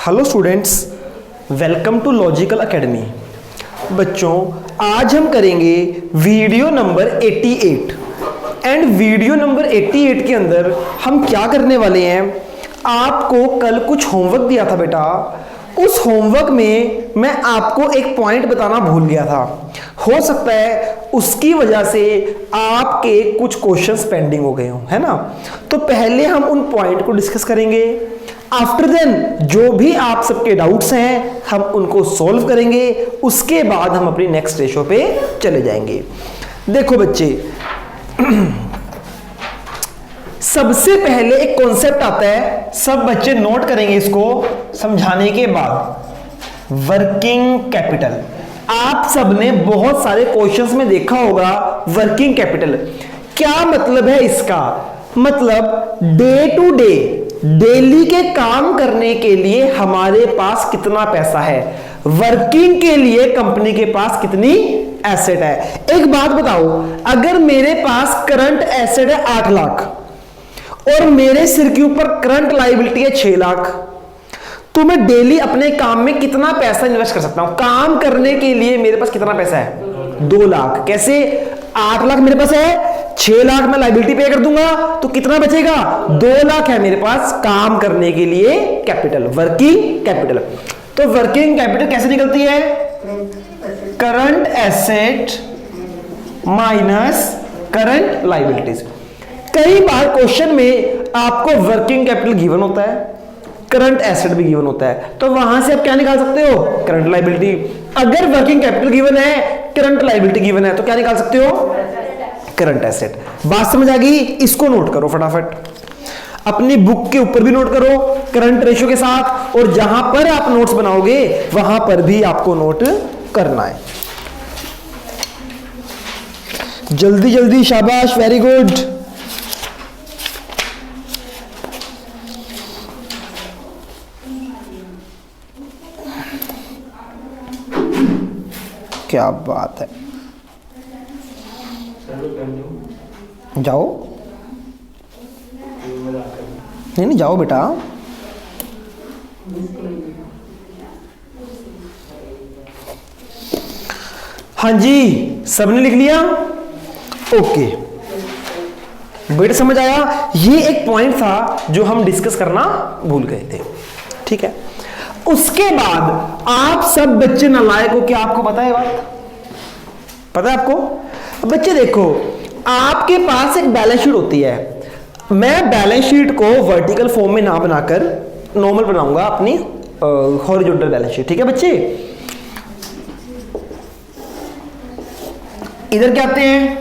Hello students, welcome to logical academy. बच्चों, आज हम करेंगे video number 88 and video number 88 के अंदर हम क्या करने वाले हैं। आपको कल कुछ होमवर्क दिया था बेटा, उस होमवर्क में मैं आपको एक पॉइंट बताना भूल गया था। हो सकता है उसकी वजह से आपके कुछ क्वेश्चंस पेंडिंग हो गए हों, है ना। तो पहले हम उन पॉइंट को डिस्कस करेंगे, आफ्टर देन जो भी आप सबके डाउट्स हैं हम उनको सॉल्व करेंगे, उसके बाद हम अपनी नेक्स्ट रेशो पे चले जाएंगे। देखो बच्चे, सबसे पहले एक कॉन्सेप्ट आता है, सब बच्चे नोट करेंगे इसको समझाने के बाद। वर्किंग कैपिटल आप सबने बहुत सारे क्वेश्चंस में देखा होगा। वर्किंग कैपिटल क्या मतलब है इसका? मतलब डे टू डे, डेली के काम करने के लिए हमारे पास कितना पैसा है, वर्किंग के लिए कंपनी के पास कितनी एसेट है। एक बात बताओ, अगर मेरे पास करंट एसेट है 8 लाख और मेरे सिर के ऊपर करंट लायबिलिटी है 6 लाख, तो मैं डेली अपने काम में कितना पैसा इन्वेस्ट कर सकता हूं? काम करने के लिए मेरे पास कितना पैसा है? 2 लाख। कैसे? 8 लाख मेरे पास है, 6 लाख मैं लायबिलिटी पे कर दूंगा, तो कितना बचेगा? 2 लाख है मेरे पास काम करने के लिए कैपिटल, वर्किंग कैपिटल। तो वर्किंग कैपिटल कैसे निकलती है? Current asset minus current liabilities. कई बार क्वेश्चन में आपको वर्किंग कैपिटल गिवन होता है, करंट एसेट भी गिवन होता है, तो वहां से आप क्या निकाल सकते हो? Current liability. अगर वर्किंग कैपिटल गिवन है, करंट लायबिलिटी गिवन है, तो क्या निकाल सकते हो? Current asset. बात समझ आ गई? इसको नोट करो फटाफट, अपनी बुक के ऊपर भी नोट करो करंट रेशियो के साथ, और जहां पर आप नोट्स बनाओगे वहां पर भी आपको नोट करना है। जल्दी जल्दी, शाबाश, वेरी गुड। क्या बात है, जाओ। नहीं जाओ बेटा। हाँ जी, सबने लिख लिया? ओके बेटा, समझ आया। ये एक पॉइंट था जो हम डिस्कस करना भूल गए थे, ठीक है। उसके बाद आप सब बच्चे नालायक हो, क्या आपको पता है बात? पता है आपको? बच्चे देखो, आपके पास एक बैलेंस शीट होती है। मैं बैलेंस शीट को वर्टिकल फॉर्म में ना बनाकर नॉर्मल बनाऊंगा, अपनी हॉरिजॉन्टल बैलेंस शीट, ठीक है बच्चे। इधर क्या आते हैं?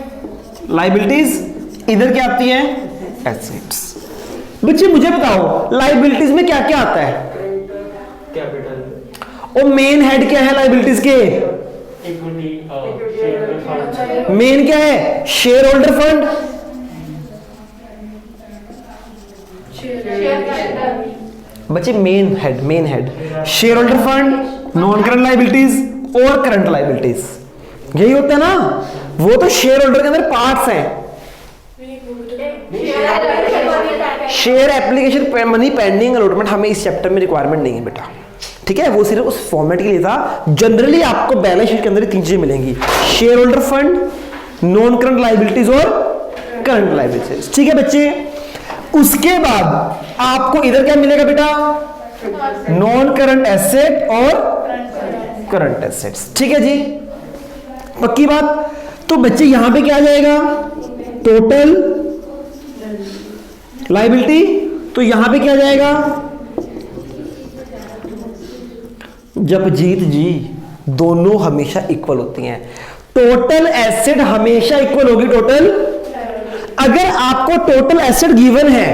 लायबिलिटीज। इधर क्या आती है? एसेट्स। बच्चे मुझे बताओ, लायबिलिटीज में क्या क्या आता है? कैपिटल। और मेन हेड क्या है लायबिलिटीज के? मेन क्या है? Share holder fund. बच्चे main head share holder fund, non current liabilities और करंट लायबिलिटीज, यही होता है ना। वो तो शेयर होल्डर के अंदर पार्ट्स हैं। Share application money pending allotment हमें इस चैप्टर में रिक्वायरमेंट नहीं है बेटा, ठीक है। वो सिर्फ उस फॉर्मेट के लिए था। जनरली आपको बैलेंस शीट के अंदर 3 चीजें मिलेंगी, share holder fund, non current liabilities और करंट लायबिलिटीज, ठीक है बच्चे। उसके बाद आपको इधर क्या मिलेगा बेटा? नॉन करंट एसेट और करंट एसेट्स, ठीक है जी, पक्की बात। तो बच्चे यहां पे क्या आ जाएगा? Total liability. तो यहां पे क्या आ जाएगा? जब जीत जी दोनों हमेशा इक्वल होती हैं, टोटल एसेट हमेशा इक्वल होगी टोटल। अगर आपको टोटल एसेट गिवन है,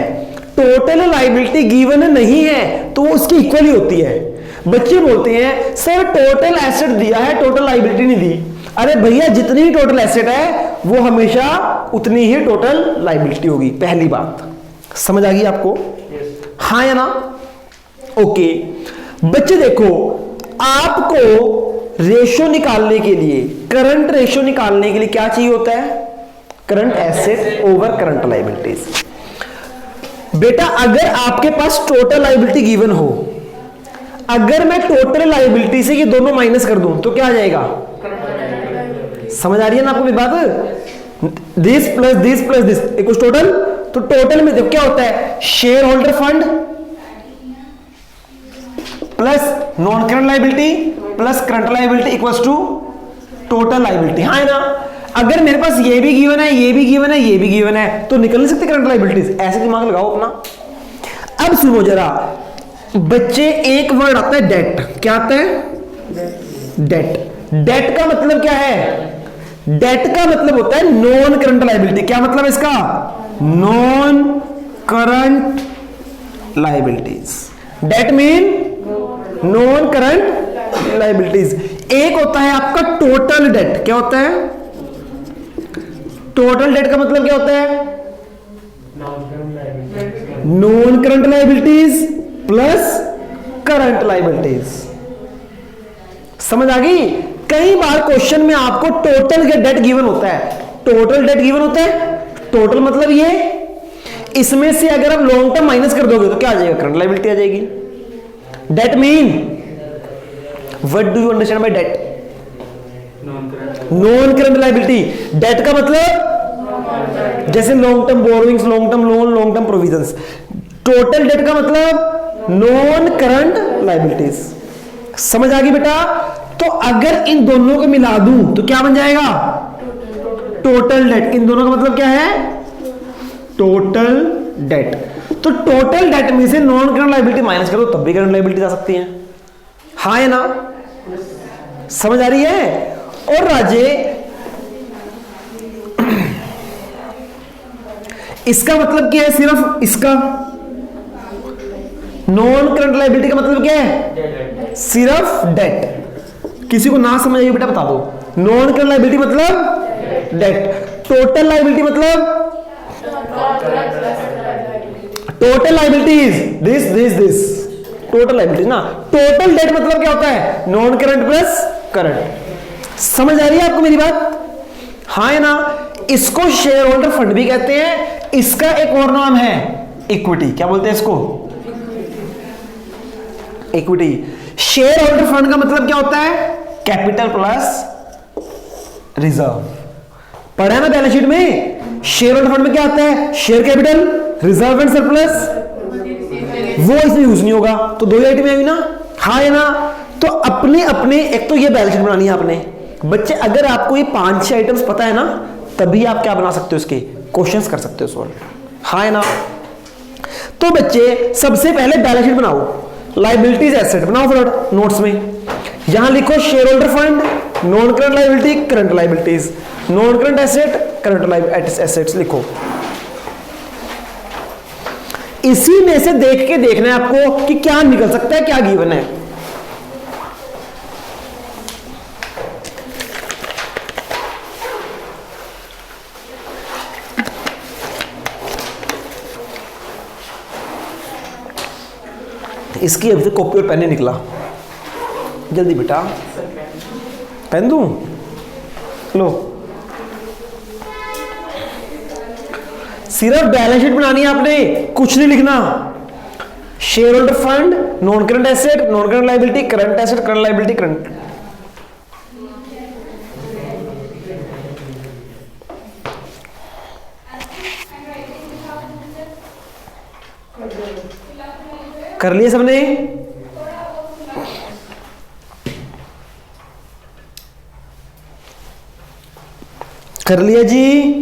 टोटल लायबिलिटी गिवन नहीं है, तो वो उसकी इक्वल ही होती है। बच्चे बोलते हैं सर टोटल एसेट दिया है, टोटल लायबिलिटी नहीं दी। अरे भैया, जितनी ही टोटल एसेट है वो हमेशा उतनी ही टोटल लायबिलिटी होगी। पहली बात समझ आ गई आपको? हाँ या ना? ओके बच्चे देखो, आपको रेशो निकालने के लिए, करंट रेशो निकालने के लिए क्या चाहिए होता है? Current asset over current liabilities. बेटा अगर आपके पास टोटल लायबिलिटी गिवन हो, अगर मैं टोटल लायबिलिटी से ये दोनों माइनस कर दूं तो क्या आ जाएगा? समझ आ रही है ना आपको मेरी बात? This plus this equals total. तो टोटल में देखो क्या होता है, share holder fund plus non current liability plus current liability equals to total liability. हाँ है ना? अगर मेरे पास ये भी गिवन है, ये भी गिवन है, ये भी गिवन है, तो निकल नहीं सकते करंट लायबिलिटीज। ऐसे दिमाग लगाओ अपना। अब सुनो जरा बच्चे, एक वर्ड आता है डेट। क्या आता है? डेट। डेट का मतलब क्या है? डेट का मतलब होता है नॉन करंट लायबिलिटी। क्या मतलब है इसका? Non current liabilities. Date mean non current liabilities. एक होता है आपका टोटल डेट। क्या होता है? टोटल डेट का मतलब क्या होता है? Non current liabilities plus current liabilities. समझ आ गई? कई बार क्वेश्चन में आपको टोटल डेट गिवन होता है। टोटल डेट गिवन होता है। टोटल मतलब ये, इसमें से अगर आप लॉन्ग टर्म माइनस कर दोगे तो क्या आ जाएगा? करंट लायबिलिटी आ जाएगी। Debt mean, what do you understand by debt? Non current liability. Debt का मतलब जैसे long term borrowings, long term loan, long term provisions. Total debt का मतलब नॉन करंट लायबिलिटीज। समझ आ गई बेटा? तो अगर इन दोनों को मिला दूं तो क्या बन जाएगा? Total date. इन दोनों का मतलब क्या है? Total date. तो टोटल डेट में से नॉन करंट लायबिलिटी माइनस कर दो तब भी करंट लायबिलिटी आ सकती है। हाँ है ना? समझ आ रही है? और राजे, इसका मतलब क्या है? सिर्फ इसका नॉन करंट लायबिलिटी का मतलब क्या है? सिर्फ डेट। किसी को ना समझ आइए बेटा बता दो। नॉन करंट लायबिलिटी मतलब डेट। टोटल लायबिलिटी मतलब total liabilities this total liabilities ना। टोटल डेट मतलब क्या होता है? Non current plus current. समझ आ रही है आपको मेरी बात? हाँ है ना? इसको शेयर होल्डर फंड भी कहते हैं। इसका एक और नाम है इक्विटी। क्या बोलते हैं इसको? इक्विटी। शेयर होल्डर फंड का मतलब क्या होता है? Capital plus reserve. पढ़ा है ना बैलेंस शीट में? शेयर होल्डर फंड में क्या आता है? Share capital, reserve and surplus. वो इसमें यूज नहीं होगा तो दो ही आइटम है ना। हाँ है ना? तो अपने अपने, एक तो ये बैलेंस शीट बनानी है आपने बच्चे। अगर आपको ये 5-6 आइटम्स पता है ना, तभी आप क्या बना सकते हो, इसके क्वेश्चंस कर सकते हो सॉल्व। हाँ है ना? तो बच्चे सबसे पहले बैलेंस शीट बनाओ। लायबिलिटीज एसेट बनाओ फटाफट नोट्स में। यहां लिखो share holder fund, non current liability, current liabilities, non current asset, current assets लिखो। इसी में से देख के देखना है आपको कि क्या निकल सकता है, क्या गिवन है। इसकी अभी तक कॉपी और पेन नहीं निकला। जल्दी बेटा, पेन दूं? लो, सिर्फ बैलेंस शीट बनानी है आपने, कुछ नहीं लिखना। Share holder fund, non current asset, non current liability, current asset, current liability, current. कर लिए सबने? कर लिया जी?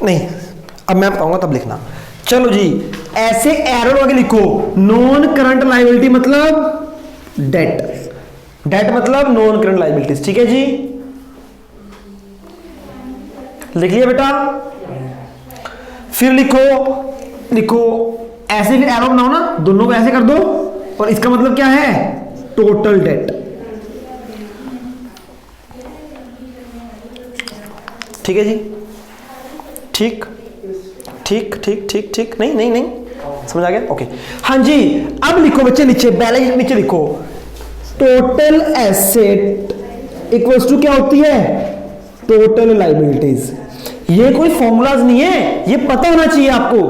नहीं, अब मैं बताऊंगा तब लिखना। चलो जी, ऐसे एरो लगा के लिखो। नॉन करंट लायबिलिटी मतलब डेट, डेट मतलब नॉन करंट लायबिलिटीज। ठीक है जी, लिख लिया बेटा? फिर लिखो, लिखो ऐसे, फिर एरो बनाओ ना, दोनों को ऐसे कर दो। और इसका मतलब क्या है? Total date. ठीक है जी? ठीक ठीक ठीक ठीक ठीक। नहीं नहीं नहीं, समझ आ गया? ओके हाँ जी। अब लिखो बच्चे नीचे, बैलेंस शीट नीचे लिखो, टोटल एसेट इक्वल्स टू क्या होती है? Total liabilities. ये कोई फॉर्मूलाज नहीं है, ये पता होना चाहिए आपको,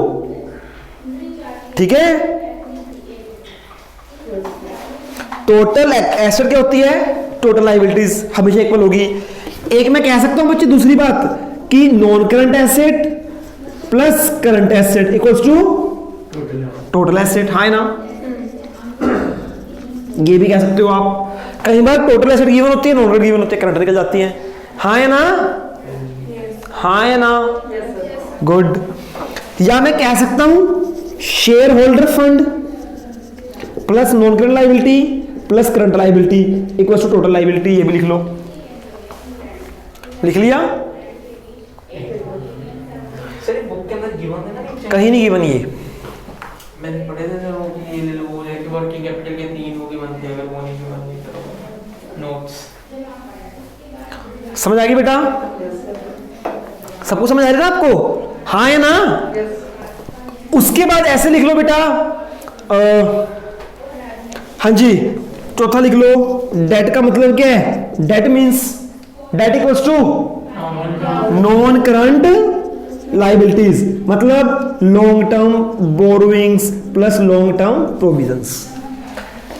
ठीक है? टोटल एसेट क्या होती है? टोटल लायबिलिटीज हमेशा इक्वल होगी। एक मैं कह सकता हूं बच्चे दूसरी बात कि non current asset plus current asset equals to total asset, हाँ है ना? ये भी कह सकते हो आप। कई बार टोटल एसेट गिवन होती है, नॉन करंट गिवन होती है, करंट निकल जाती है, हाँ है ना? हाँ है ना? गुड। या मैं कह सकता हूं share holder fund plus non current liability plus current liability equals to total liability. ये भी लिख लो, लिख लिया? सर बुक के अंदर गिवन है ना? कहीं नहीं गिवन ये, मैंने पढ़े थे वो कि ये ले लो, वो है कि वर्किंग कैपिटल के 3 वो गिवन थे, अगर वो नहीं गिवन नहीं तो नोट्स। समझ आ गई बेटा? सबको समझ आ रही है ना आपको? हाँ है ना? उसके बाद ऐसे लिख लो बेटा, हाँ जी, चौथा लिख लो, डेट का मतलब क्या है? Debt means debt equals to non current liabilities, मतलब long term borrowings plus long term provisions.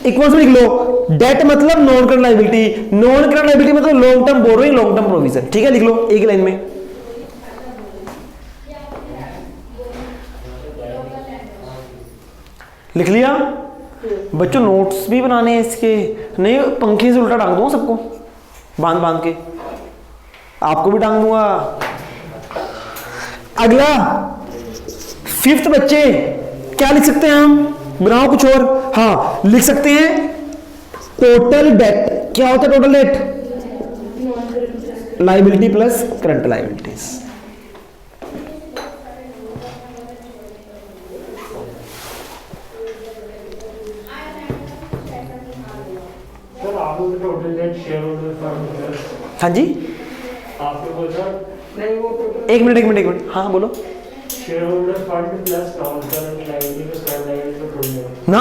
Equals में लिख लो, डेट मतलब non current liability, non current liability मतलब long term borrowing, long term provision, ठीक है? लिख लो एक लाइन में। लिख लिया? बच्चों नोट्स भी बनाने हैं इसके, नहीं पंखे से उल्टा टांग दूंगा सबको, बांध बांध के, आपको भी टांग दूंगा। अगला फिफ्थ बच्चे क्या लिख सकते हैं हम? बनाओ कुछ और। हाँ लिख सकते हैं टोटल डेट। क्या होता है total date? Liability plus current liabilities. Total date share holder fund. हाँ जी आपने बोला नहीं वो टोटल एक मिनट, हाँ बोलो। Share holder fund plus non current liability plus current liability तो टोटल ना,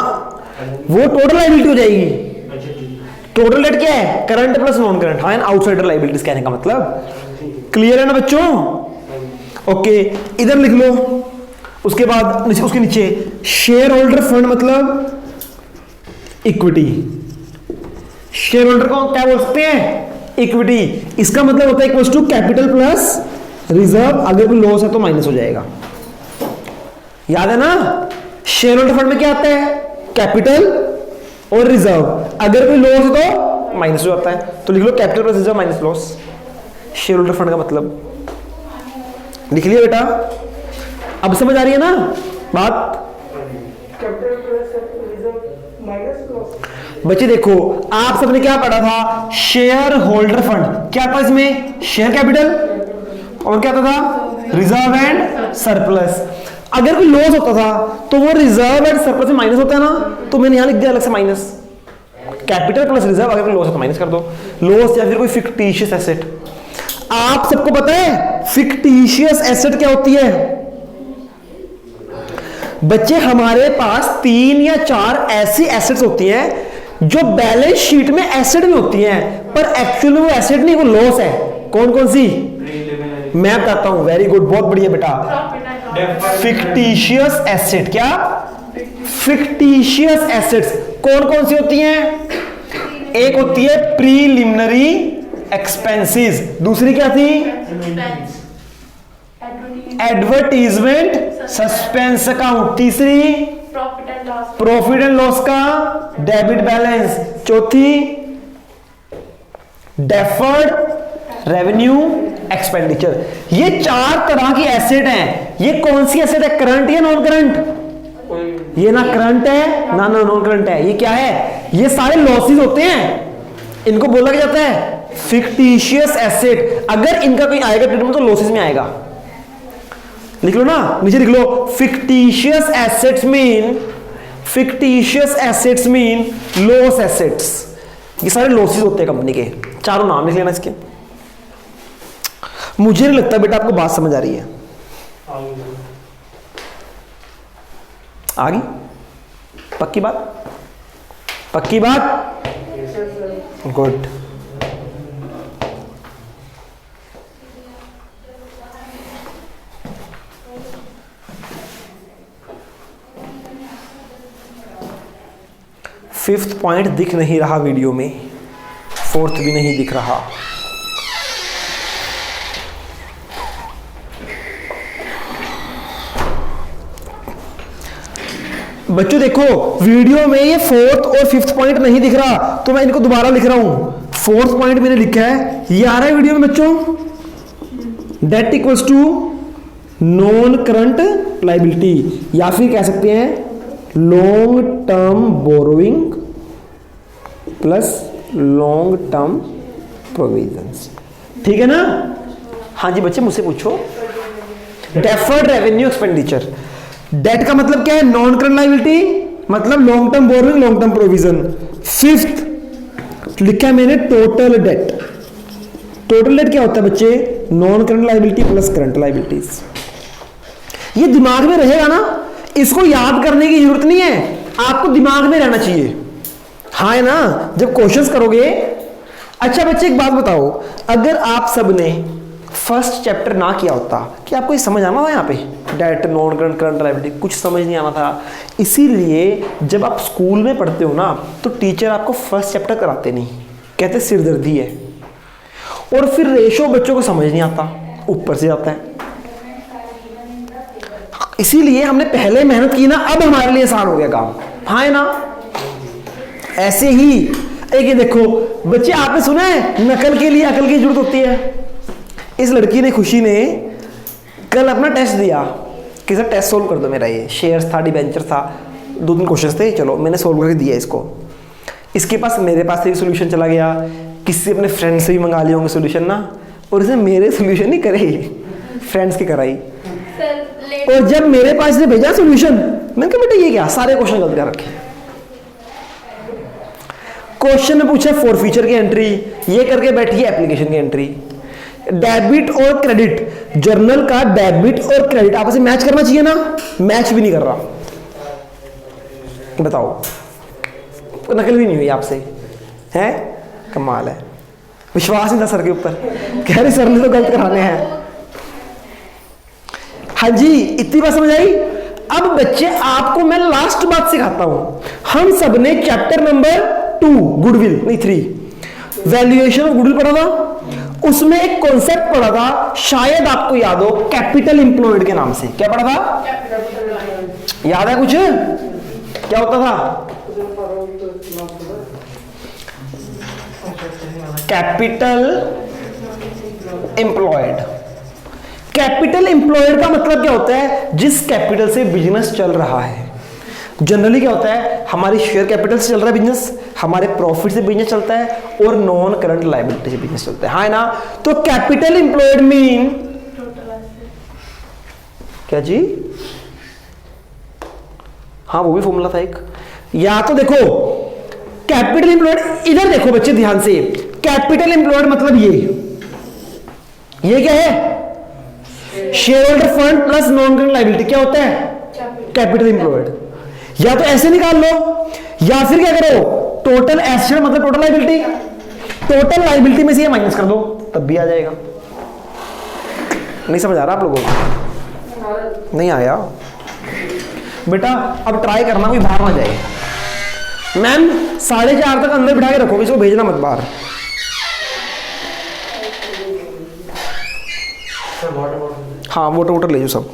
वो टोटल लायबिलिटी हो जाएगी। अच्छा ठीक टोटल डेट क्या है? करंट प्लस नॉन करंट, हाँ आउटसाइडर लायबिलिटीज कहने का मतलब। क्लियर है ना बच्चों? ओके इधर लिख लो। उसके बाद उसके नीचे शेयर होल्डर फंड मतलब इक्विटी। शेयर होल्डर को क्या बोल सकते हैं? इक्विटी। इसका मतलब होता है equals to capital plus reserve, अगर कोई लॉस है तो माइनस हो जाएगा, याद है ना? शेयर होल्डर फंड में क्या आता है? कैपिटल और रिजर्व, अगर कोई लॉस है तो माइनस हो जाता है, तो लिख लो capital plus reserve minus loss, share holder fund का मतलब। लिख लिया बेटा? अब समझ आ रही है ना बात? Capital plus reserve minus loss. बच्चे देखो आप सबने क्या पढ़ा था? शेयर होल्डर फंड क्या था इसमें? शेयर कैपिटल और क्या था? Reserve and surplus. अगर कोई लॉस होता था तो वो रिजर्व एंड सरप्लस में माइनस होता है ना, तो मैंने यहां लिख दिया अलग से माइनस। कैपिटल प्लस रिजर्व, अगर कोई लॉस है तो माइनस कर दो। लॉस या फिर कोई फिक्टिशियस एसेट। आप सबको पता है फिक्टिशियस एसेट क्या होती है? बच्चे हमारे पास 3 या 4 ऐसी एसेट्स होती हैं जो बैलेंस शीट में एसेट में होती हैं, पर एक्चुअल में वो एसेट नहीं, वो लॉस है। कौन कौन सी? मैं बताता हूं, वेरी गुड, बहुत बढ़िया बेटा। Fictitious asset. क्या? फिक्टिशियस एसेट्स कौन कौन सी होती हैं? एक होती है प्रीलिमिनरी एक्सपेंसेस, दूसरी क्या थी? एडवर्टीजमेंट सस्पेंस अकाउंट, तीसरी प्रॉफिट एंड लॉस का डेबिट बैलेंस, चौथी डेफर्ड रेवेन्यू एक्सपेंडिचर। ये 4 तरह की एसेट हैं। ये कौन सी एसेट है? करंट या नॉन करंट? ये ना करंट है ना नॉन करंट है। ये क्या है? ये सारे लॉसेस होते हैं, इनको बोला जाता है फिक्टिशियस एसेट। अगर इनका कोई आएगा ट्रीटमेंट तो लॉसेस में आएगा। लिख लो ना, नीचे लिख लो fictitious assets mean loss assets. ये सारे लॉसेस होते हैं कंपनी के। चारों नाम लिख लेना इसके। मुझे नहीं लगता बेटा आपको बात समझ आ रही है। आ गई? पक्की बात? पक्की बात? गुड। फिफ्थ पॉइंट दिख नहीं रहा वीडियो में, फोर्थ भी नहीं दिख रहा। बच्चों देखो वीडियो में ये फोर्थ और फिफ्थ पॉइंट नहीं दिख रहा, तो मैं इनको दोबारा लिख रहा हूं। फोर्थ पॉइंट मैंने लिखा है, ये आ रहा है वीडियो में बच्चों, debt equals to non current liability, या फिर कह सकते हैं long term borrowing plus long term provisions. ठीक है ना? हाँ जी बच्चे मुझसे पूछो। डेफर्ड रेवेन्यू एक्सपेंडिचर, डेट का मतलब क्या है? नॉन करंट लाइबिलिटी, मतलब long term borrowing, long term provision. Fifth लिखा है मैंने टोटल डेट। टोटल डेट क्या होता है बच्चे? Non current liability plus current liabilities. ये दिमाग में रहेगा ना, इसको याद करने की जरूरत नहीं है, आपको दिमाग में रहना चाहिए। हाँ है ना? जब क्वेश्चंस करोगे। अच्छा बच्चे एक बात बताओ, अगर आप सबने फर्स्ट चैप्टर ना किया होता, क्या आपको ये समझ आना था? यहाँ पे debt, non current, current liability कुछ समझ नहीं आना था। इसीलिए जब आप स्कूल में पढ़ते हो ना, तो टीचर आपको फर्स्ट चैप्टर कराते नहीं, कहते सिरदर्दी है, और फिर रेशो बच्चों को समझ नहीं आता, ऊपर से आता है। इसीलिए हमने पहले मेहनत की ना, अब हमारे लिए आसान हो गया काम। हाँ है ना? ऐसे ही एक ये देखो बच्चे, आपने सुना है नकल के लिए अकल की जरूरत होती है। इस लड़की ने, खुशी ने, कल अपना टेस्ट दिया कि सर टेस्ट सोल्व कर दो मेरा, ये शेयर्स था, डिबेंचर था, 2-3 क्वेश्चन थे, चलो मैंने सोल्व करके दिया इसको। इसके पास, मेरे पास से भी सोल्यूशन चला गया, किसी अपने फ्रेंड से भी मंगा लिए होंगे सोल्यूशन ना, और इसने मेरे सोल्यूशन नहीं करे, फ्रेंड्स की कराई। और जब मेरे पास से भेजा सोल्यूशन, मैंने कहा बेटा ये क्या, सारे क्वेश्चन गलत कर रखे। क्वेश्चन में पूछा फॉर फ्यूचर की एंट्री, ये करके बैठी है एप्लीकेशन की एंट्री। डेबिट और क्रेडिट, जर्नल का डेबिट और क्रेडिट आपस में मैच करना चाहिए ना, मैच भी नहीं कर रहा। बताओ, नकल भी नहीं हुई आपसे, है? कमाल है, विश्वास नहीं था सर के ऊपर, कह रहे सर ने तो गलत कराने हैं। हाँ जी, इतनी बात समझ आई? अब बच्चे आपको मैं लास्ट बात सिखाता हूं। हम सब ने चैप्टर नंबर 2 गुडविल नहीं 3 वैल्यूएशन ऑफ गुडविल पढ़ा था, उसमें एक कॉन्सेप्ट पढ़ा था, शायद आपको याद हो, कैपिटल एम्प्लॉयड के नाम से। क्या पढ़ा था? याद है कुछ? क्या होता था? Capital employed. कैपिटल एम्प्लॉयड का मतलब क्या होता है? जिस कैपिटल से बिजनेस चल रहा है। जनरली क्या होता है? हमारी शेयर कैपिटल से चल रहा है बिजनेस, हमारे प्रॉफिट से बिजनेस चलता है, और नॉन करंट लायबिलिटी से बिजनेस चलता है। हाँ ना? तो कैपिटल एम्प्लॉयड मीन क्या जी? हाँ वो भी फॉर्मूला था एक। या तो देखो कैपिटल एम्प्लॉयड, इधर देखो बच्चे ध्यान से, कैपिटल एम्प्लॉयड मतलब ये क्या है? Share holder fund plus non current liability क्या होता है? Capital employed. या तो ऐसे निकाल लो, या फिर क्या करो, टोटल एसेट मतलब टोटल लायबिलिटी, टोटल लायबिलिटी में से ये माइनस कर दो, तब भी आ जाएगा। नहीं समझ आ रहा आप लोगों को? नहीं आया बेटा? अब ट्राई करना, कोई बाहर ना जाए। मैम 4:30 तक अंदर बिठा के रखोगे, इसको भेजना मत बाहर। हाँ वाटर ले जाओ सब।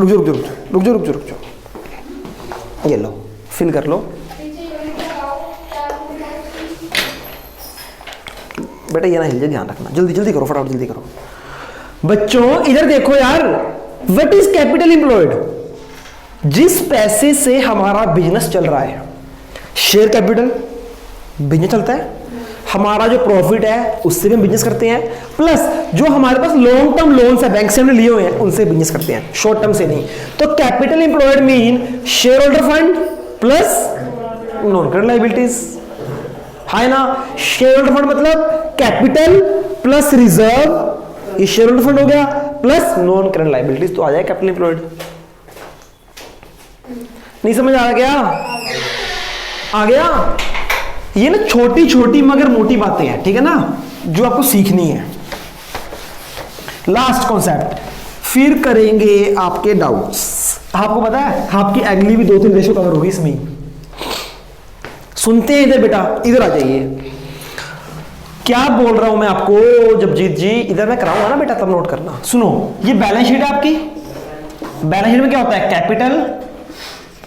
रुक जाओ, ये लो फिल कर लो। बेटा ये ना हिल जाए, ध्यान रखना। जल्दी करो, फटाफट जल्दी करो। बच्चों इधर देखो यार, व्हाट इज कैपिटल एम्प्लॉयड? जिस पैसे से हमारा बिजनेस चल रहा है, शेयर कैपिटल, बिजनेस चलता है, हमारा जो प्रॉफिट है उससे भी हम बिजनेस करते हैं, प्लस जो हमारे पास लॉन्ग टर्म लोन्स है बैंक से हमने लिए हुए हैं उनसे बिजनेस करते हैं, शॉर्ट टर्म से नहीं। तो capital employed mean share holder fund plus non current liabilities. है ना? शेयर होल्डर फंड मतलब कैपिटल प्लस रिजर्व, ये शेयर होल्डर फंड हो गया, प्लस नॉन करंट लायबिलिटीज, तो आ जाए कैपिटल एम्प्लॉयड। नहीं समझ आ गया? आ गया? ये ना छोटी छोटी मगर मोटी बातें हैं, ठीक है ना, जो आपको सीखनी है। लास्ट कॉन्सेप्ट, फिर करेंगे आपके डाउट्स। आपको पता है आपकी अगली भी 2-3 रेशो कवर होगी इसमें। सुनते हैं इधर बेटा, इधर आ जाइए। क्या बोल रहा हूं मैं आपको जपजीत जी, इधर मैं कराऊंगा ना बेटा, तब नोट करना। सुनो, ये बैलेंस शीट है आपकी। बैलेंस शीट में क्या होता है? Capital,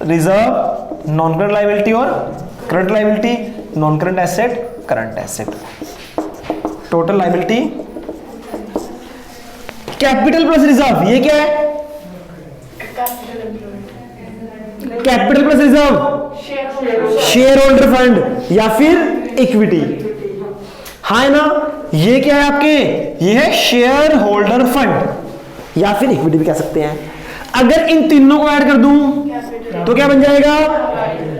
reserve, non current liability और current liability, non current asset, current asset, total liability, capital plus reserve. ये क्या है? Capital plus reserve, share holder fund या फिर इक्विटी। हाँ है ना? ये क्या है आपके? ये है शेयर होल्डर फंड या फिर इक्विटी भी कह सकते हैं। अगर इन तीनों को ऐड कर दूं तो क्या बन जाएगा?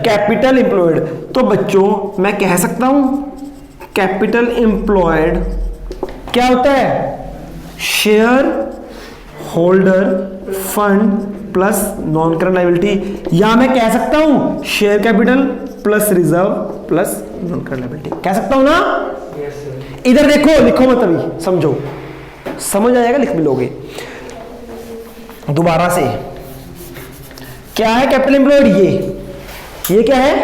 Capital employed. तो बच्चों मैं कह सकता हूं कैपिटल एम्प्लॉयड क्या होता है? Share holder fund plus non current liability, या मैं कह सकता हूं share capital plus reserve plus non current liability. कह सकता हूं ना? इधर देखो, लिखो मत अभी, समझो, समझ आएगा, लिख भी लोगे। दोबारा से, क्या है कैपिटल एम्प्लॉयड? ये क्या है?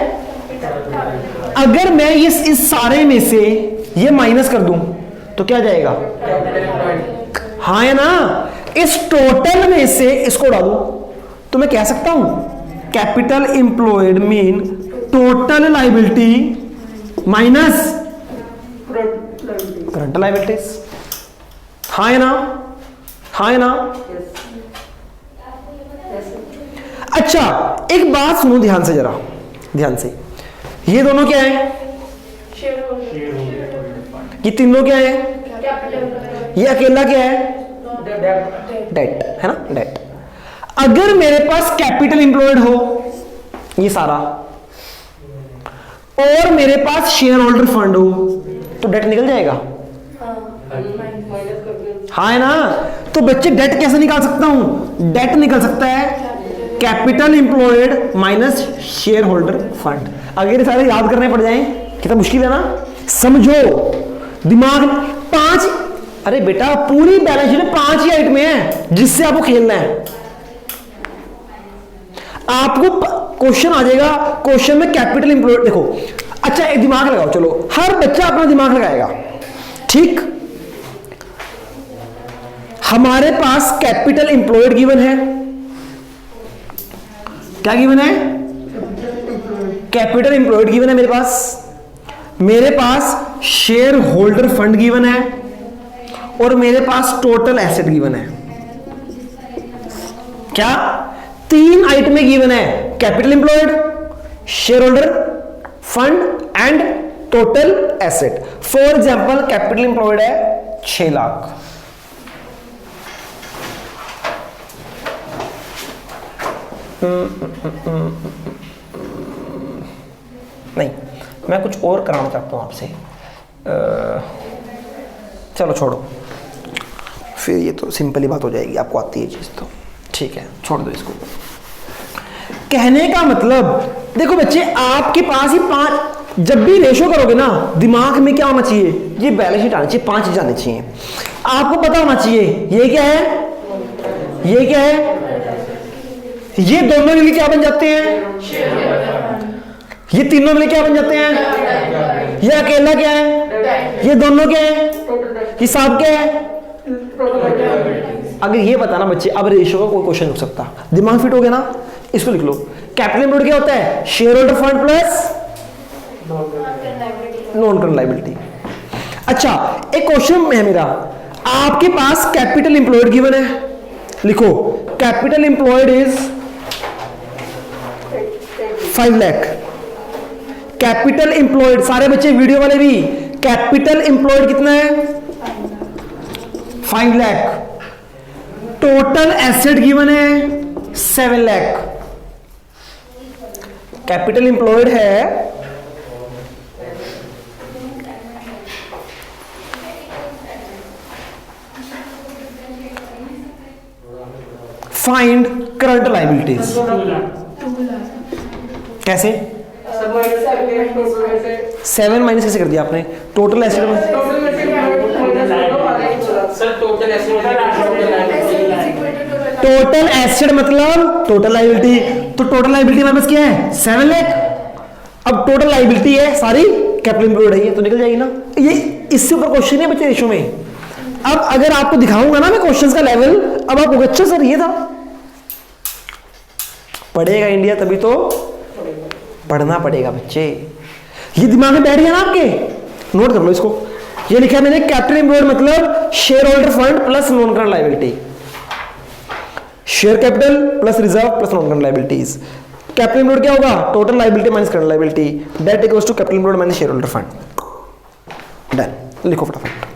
अगर मैं इस सारे में से ये माइनस कर दूं तो क्या जाएगा? हाँ है ना? इस टोटल में से इसको उड़ा दूं तो मैं कह सकता हूं capital employed mean total liability minus current liabilities. हाँ है ना? हाँ है ना? अच्छा, एक बात सुनो ध्यान से, जरा ध्यान से। ये दोनों क्या है? ये तीनों क्या है? ये अकेला क्या है? डेट है ना? डेट। अगर मेरे पास कैपिटल एम्प्लॉयड हो ये सारा और मेरे पास शेयर होल्डर फंड हो तो डेट निकल जाएगा। हाँ है ना? तो बच्चे डेट कैसे निकाल सकता हूं? डेट निकल सकता है capital employed minus share holder fund. अगर ये सारे याद करने पड़ जाएं कितना मुश्किल है ना? समझो, दिमाग 5, अरे बेटा पूरी बैलेंस शीट 5 ही आइटम है जिससे आपको खेलना है। आपको क्वेश्चन आ जाएगा, क्वेश्चन में कैपिटल एम्प्लॉयड देखो। अच्छा एक दिमाग लगाओ, चलो हर बच्चा अपना दिमाग लगाएगा, ठीक? हमारे पास कैपिटल एम्प्लॉयड गिवन है। क्या गिवन है? कैपिटल एम्प्लॉयड गिवन है मेरे पास। मेरे पास शेयर होल्डर फंड गिवन है और मेरे पास टोटल एसेट गिवन है। क्या? 3 आइटमें गिवन है, capital employed, share holder fund and total asset. For example capital employed है 6 लाख। नहीं, मैं कुछ और कराना चाहता हूं आपसे। चलो छोड़ो, फिर ये तो सिंपल ही बात हो जाएगी, आपको आती है चीज तो ठीक है, छोड़ दो इसको। कहने का मतलब देखो बच्चे, आपके पास ही 5, जब भी रेशो करोगे ना दिमाग में क्या होना चाहिए? ये बैलेंस शीट आनी चाहिए, 5 चीज आनी चाहिए। आपको पता होना चाहिए ये क्या है, ये क्या है, ये दोनों मिलकर क्या बन जाते हैं, ये तीनों मिलकर क्या बन जाते हैं, ये अकेला क्या है, ये दोनों क्या है, ये सब क्या है। अगर ये बताना बच्चे, अब रेशियो का कोई क्वेश्चन रुक सकता, दिमाग फिट हो गया ना? इसको लिख लो, कैपिटल एम्प्लॉयड क्या होता है? Share holder fund plus non current liability. अच्छा एक क्वेश्चन है मेरा, आपके पास कैपिटल एम्प्लॉयड गिवन है, लिखो capital employed is 5 lakh. Capital employed, सारे बच्चे वीडियो वाले भी, कैपिटल एम्प्लॉयड कितना है? 5 लाख। टोटल एसेट गिवन है 7 लाख। कैपिटल एम्प्लॉयड है फाइंड करंट लायबिलिटीज। कैसे? सब माइनस करके टोटल में से 7 माइनस कैसे कर दिया आपने? टोटल एसिड में टोटल में से sir total acid total acid मतलब टोटल लाइबिलिटी, तो टोटल लाइबिलिटी हमारे पास क्या है? 7 लाख। अब टोटल लाइबिलिटी है सारी कैपिटल एम्प्लॉयड है, ये तो निकल जाएगी ना। ये इससे ऊपर क्वेश्चन है बच्चे रेशो में। अब अगर आपको दिखाऊंगा ना मैं क्वेश्चंस का लेवल, अब आप अच्छा सर ये था पढ़ेगा इंडिया तभी तो पढ़ना पड़ेगा बच्चे। ये दिमाग में बैठ गया ना आपके, नोट कर लो इसको। ये लिखा है मैंने कैपिटल एम्प्लॉयड मतलब share holder fund plus non current liability, share capital plus reserve plus non current liabilities. Capital employed क्या होगा? Total liability minus current liability, debt equals to capital employed minus share holder fund. Done, लिखो फटाफट।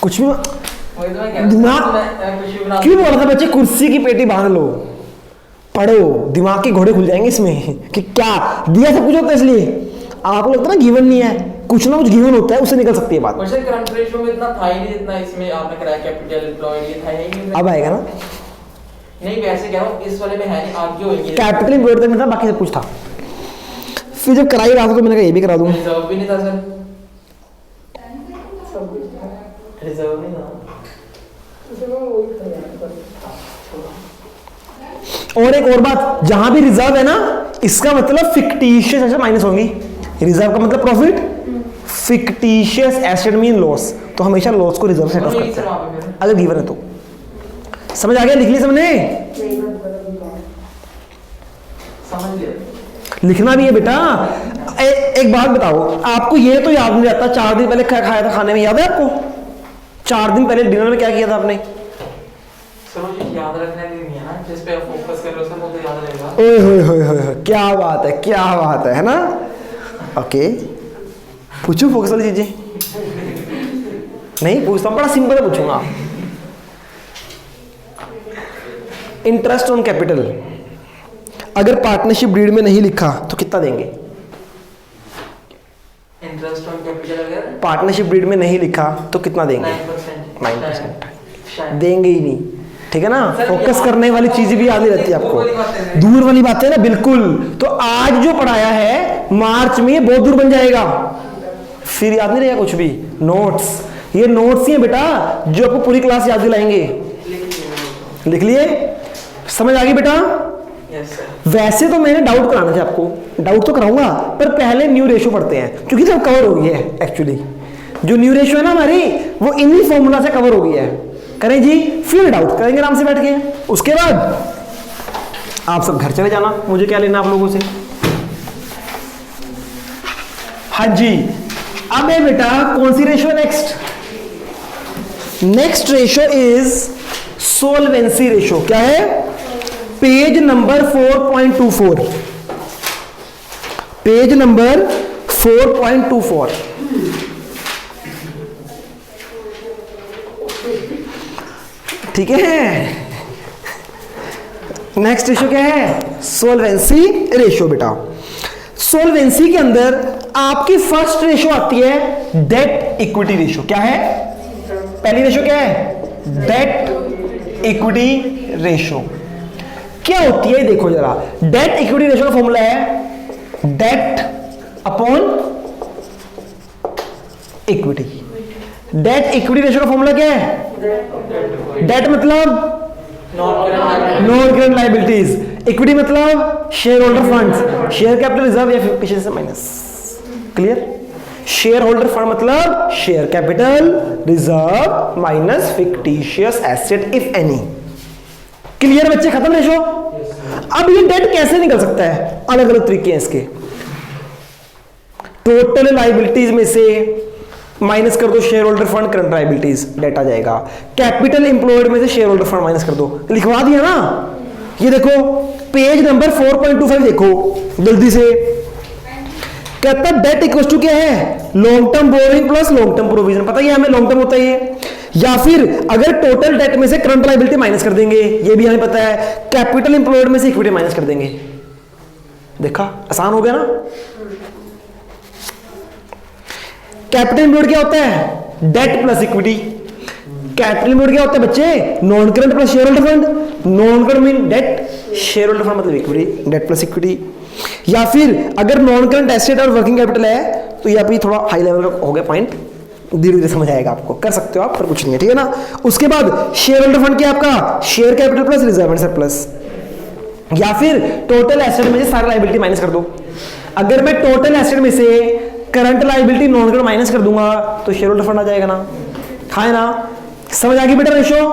कुछ भी दिमाग क्यों बोला था बच्चे? कुर्सी की पेटी बांध लो, पढ़ो, दिमाग के घोड़े खुल जाएंगे इसमें कि क्या दिया सब कुछ होता है। इसलिए आपको लगता है ना गिवन नहीं है, कुछ ना कुछ गिवन होता है, उससे निकल सकती है बात। वैसे करंट रेशियो में इतना था ही नहीं जितना इसमें आपने कराया कैपिटल एम्प्लॉयड, ये था ही नहीं। अब आएगा ना? नहीं वैसे कह रहा हूं इस वाले में है नहीं, आगे होगी। कैपिटल एम्प्लॉयड तक में था, बाकी सब कुछ था। फिर जब कराई रहा था तो मैंने कहा ये भी करा दूं। रिजर्व भी नहीं था सर, रिजर्व नहीं था। और एक और बात, जहां भी रिजर्व है ना इसका मतलब फिक्टिशियस एसेट माइनस होंगी। रिजर्व का मतलब profit, fictitious asset mean loss, तो हमेशा लॉस को रिजर्व सेट ऑफ करते हैं अगर गिवन है तो। समझ आ गया? लिख लिया सबने? समझ लिया। लिखना भी है बेटा। एक बात बताओ, आपको ये तो याद नहीं रहता 4 दिन पहले क्या खाया था खाने में, याद है आपको? 4 दिन पहले डिनर में क्या किया था आपने? सर मुझे याद रखने के लिए नहीं है ना, जिस पे आप फोकस कर रहे हो सर वो तो याद रहेगा। ओए होए होए होए, क्या बात है, क्या बात है ना? ओके, पूछूं फोकस वाली चीजें? नहीं पूछता, बड़ा सिंपल पूछूंगा। इंटरेस्ट ऑन कैपिटल अगर पार्टनरशिप डीड में नहीं लिखा तो कितना देंगे? इंटरेस्ट ऑन कैपिटल अगर पार्टनरशिप डीड में नहीं लिखा तो कितना देंगे? 9% देंगे ही नहीं, ठीक है ना? फोकस करने वाली चीज भी याद नहीं रहती आपको, दूर वाली बातें ना बिल्कुल। तो आज जो पढ़ाया है मार्च में ये बहुत दूर बन जाएगा, फिर याद नहीं रहेगा कुछ भी। नोट्स, ये नोट्स ही है बेटा जो आपको पूरी क्लास याद दिलाएंगे। लिख लिए? समझ आ गई बेटा? Yes sir. वैसे तो मैंने डाउट कराना था आपको, डाउट तो कराऊंगा, पर पहले न्यू रेशियो पढ़ते हैं क्योंकि सब कवर हो गई है। एक्चुअली जो न्यू रेशियो है ना हमारी, वो इन्हीं फॉर्मूला से कवर हो गई है। करें जी, फिर डाउट करेंगे आराम से बैठ के। उसके बाद आप सब घर चले जाना, मुझे क्या लेना आप लोगों से। हाँ जी, अब है बेटा कौन सी ratio? Next ratio is solvency ratio. क्या है? Page number 4.24, page number 4.24। ठीक है, नेक्स्ट रेशियो क्या है? Solvency ratio. बेटा सोलवेंसी के अंदर आपकी फर्स्ट रेशियो आती है डेट इक्विटी रेशियो। क्या है पहली रेशियो? क्या है? Debt equity ratio. क्या होती है देखो जरा। डेट इक्विटी रेशियो का फॉर्मूला है debt upon equity. Debt equity ratio का फॉर्मूला क्या है? डेट मतलब नॉन करंट लायबिलिटीज, इक्विटी मतलब share holder funds, share capital reserve या fictitious minus. Clear? Share holder fund मतलब share capital reserve minus fictitious asset if any. Clear बच्चे? खत्म ratio. अब ये डेट कैसे निकल सकता है? अलग अलग तरीके हैं इसके। टोटल लायबिलिटीज में से माइनस कर दो share holder fund, current liabilities, debt आ जाएगा। कैपिटल एम्प्लॉयड में से शेयर होल्डर फंड माइनस कर दो, लिखवा दिया ना। ये देखो पेज नंबर 4.25 देखो जल्दी से। कहता है डेट इक्वल टू क्या है? Long term borrowing plus long term provision. पता है हमें लॉन्ग टर्म होता है ये। या फिर अगर टोटल डेट में से करंट लायबिलिटी माइनस कर देंगे, ये भी हमें पता है। कैपिटल एम्प्लॉयड में से इक्विटी माइनस कर देंगे। देखा, आसान हो गया ना। कैपिटल एम्प्लॉयड क्या होता है? Debt plus equity. Capital employed क्या होता है बच्चे? Non current plus share holder fund. Non current mean debt, share holder fund मतलब इक्विटी, डेट प्लस इक्विटी। या फिर अगर नॉन करंट एसेट और वर्किंग कैपिटल है तो ये अभी थोड़ा हाई लेवल का हो गया पॉइंट, धीरे धीरे समझ आएगा आपको, कर सकते हो आप, पर कुछ नहीं है, ठीक है ना। उसके बाद शेयर होल्डर फंड क्या है आपका? Share capital plus reserve and surplus. या फिर टोटल एसेट में से सारी लायबिलिटी माइनस कर दो। अगर मैं टोटल एसेट में से current liability non current minus कर दूंगा तो शेयर होल्डर फंड आ जाएगा ना, खाए ना। समझ आ गई बेटा रेशो?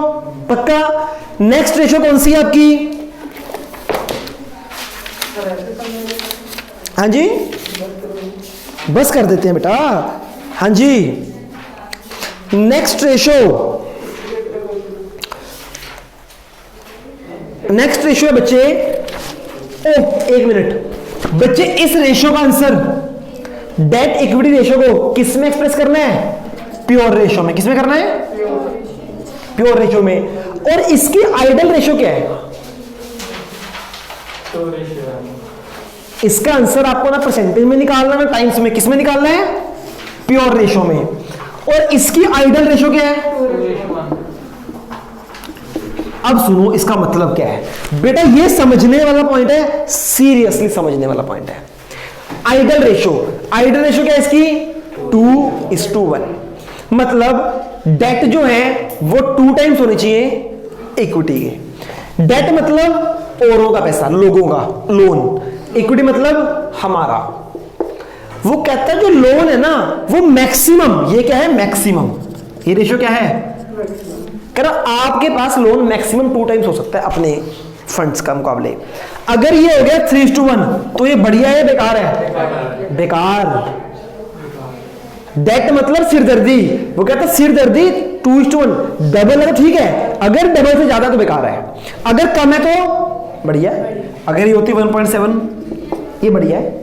पक्का। नेक्स्ट रेशो कौन सी है आपकी? हाँ जी, बस कर देते हैं बेटा। हाँ जी, नेक्स्ट रेशो है बच्चे। ओ एक मिनट बच्चे, इस रेशो का आंसर डेट इक्विटी रेशो को किस में एक्सप्रेस करना है? प्योर रेशो में। किस में करना है? प्योर रेशो में। और इसकी आइडल रेशो क्या है? इसका आंसर आपको ना परसेंटेज में निकालना ना टाइम्स में। किस में निकालना है? प्योर रेशो में। और इसकी आइडल रेशो क्या है? अब सुनो इसका मतलब क्या है बेटा, ये समझने वाला पॉइंट है, सीरियसली समझने वाला पॉइंट है। आइडल रेशो क्या है इसकी? 2:1। मतलब डेट जो है वो 2 टाइम्स होनी चाहिए इक्विटी के। डेट मतलब औरों का पैसा, लोगों का लोन। इक्विटी मतलब हमारा। वो कहता है जो लोन है ना वो मैक्सिमम, ये क्या है? मैक्सिमम। ये रेशो क्या है? कह रहा आपके पास लोन मैक्सिमम 2 टाइम्स हो सकता है अपने फंड्स का मुकाबले। अगर ये हो गया 3:1 तो ये बढ़िया है बेकार है? बेकार। डेट मतलब सिरदर्दी। वो कहता है सिरदर्दी 2:1। डबल है तो ठीक है, अगर डबल से ज्यादा तो बेकार है, अगर कम है तो बढ़िया है। अगर ये होती 1.7 ये बढ़िया है।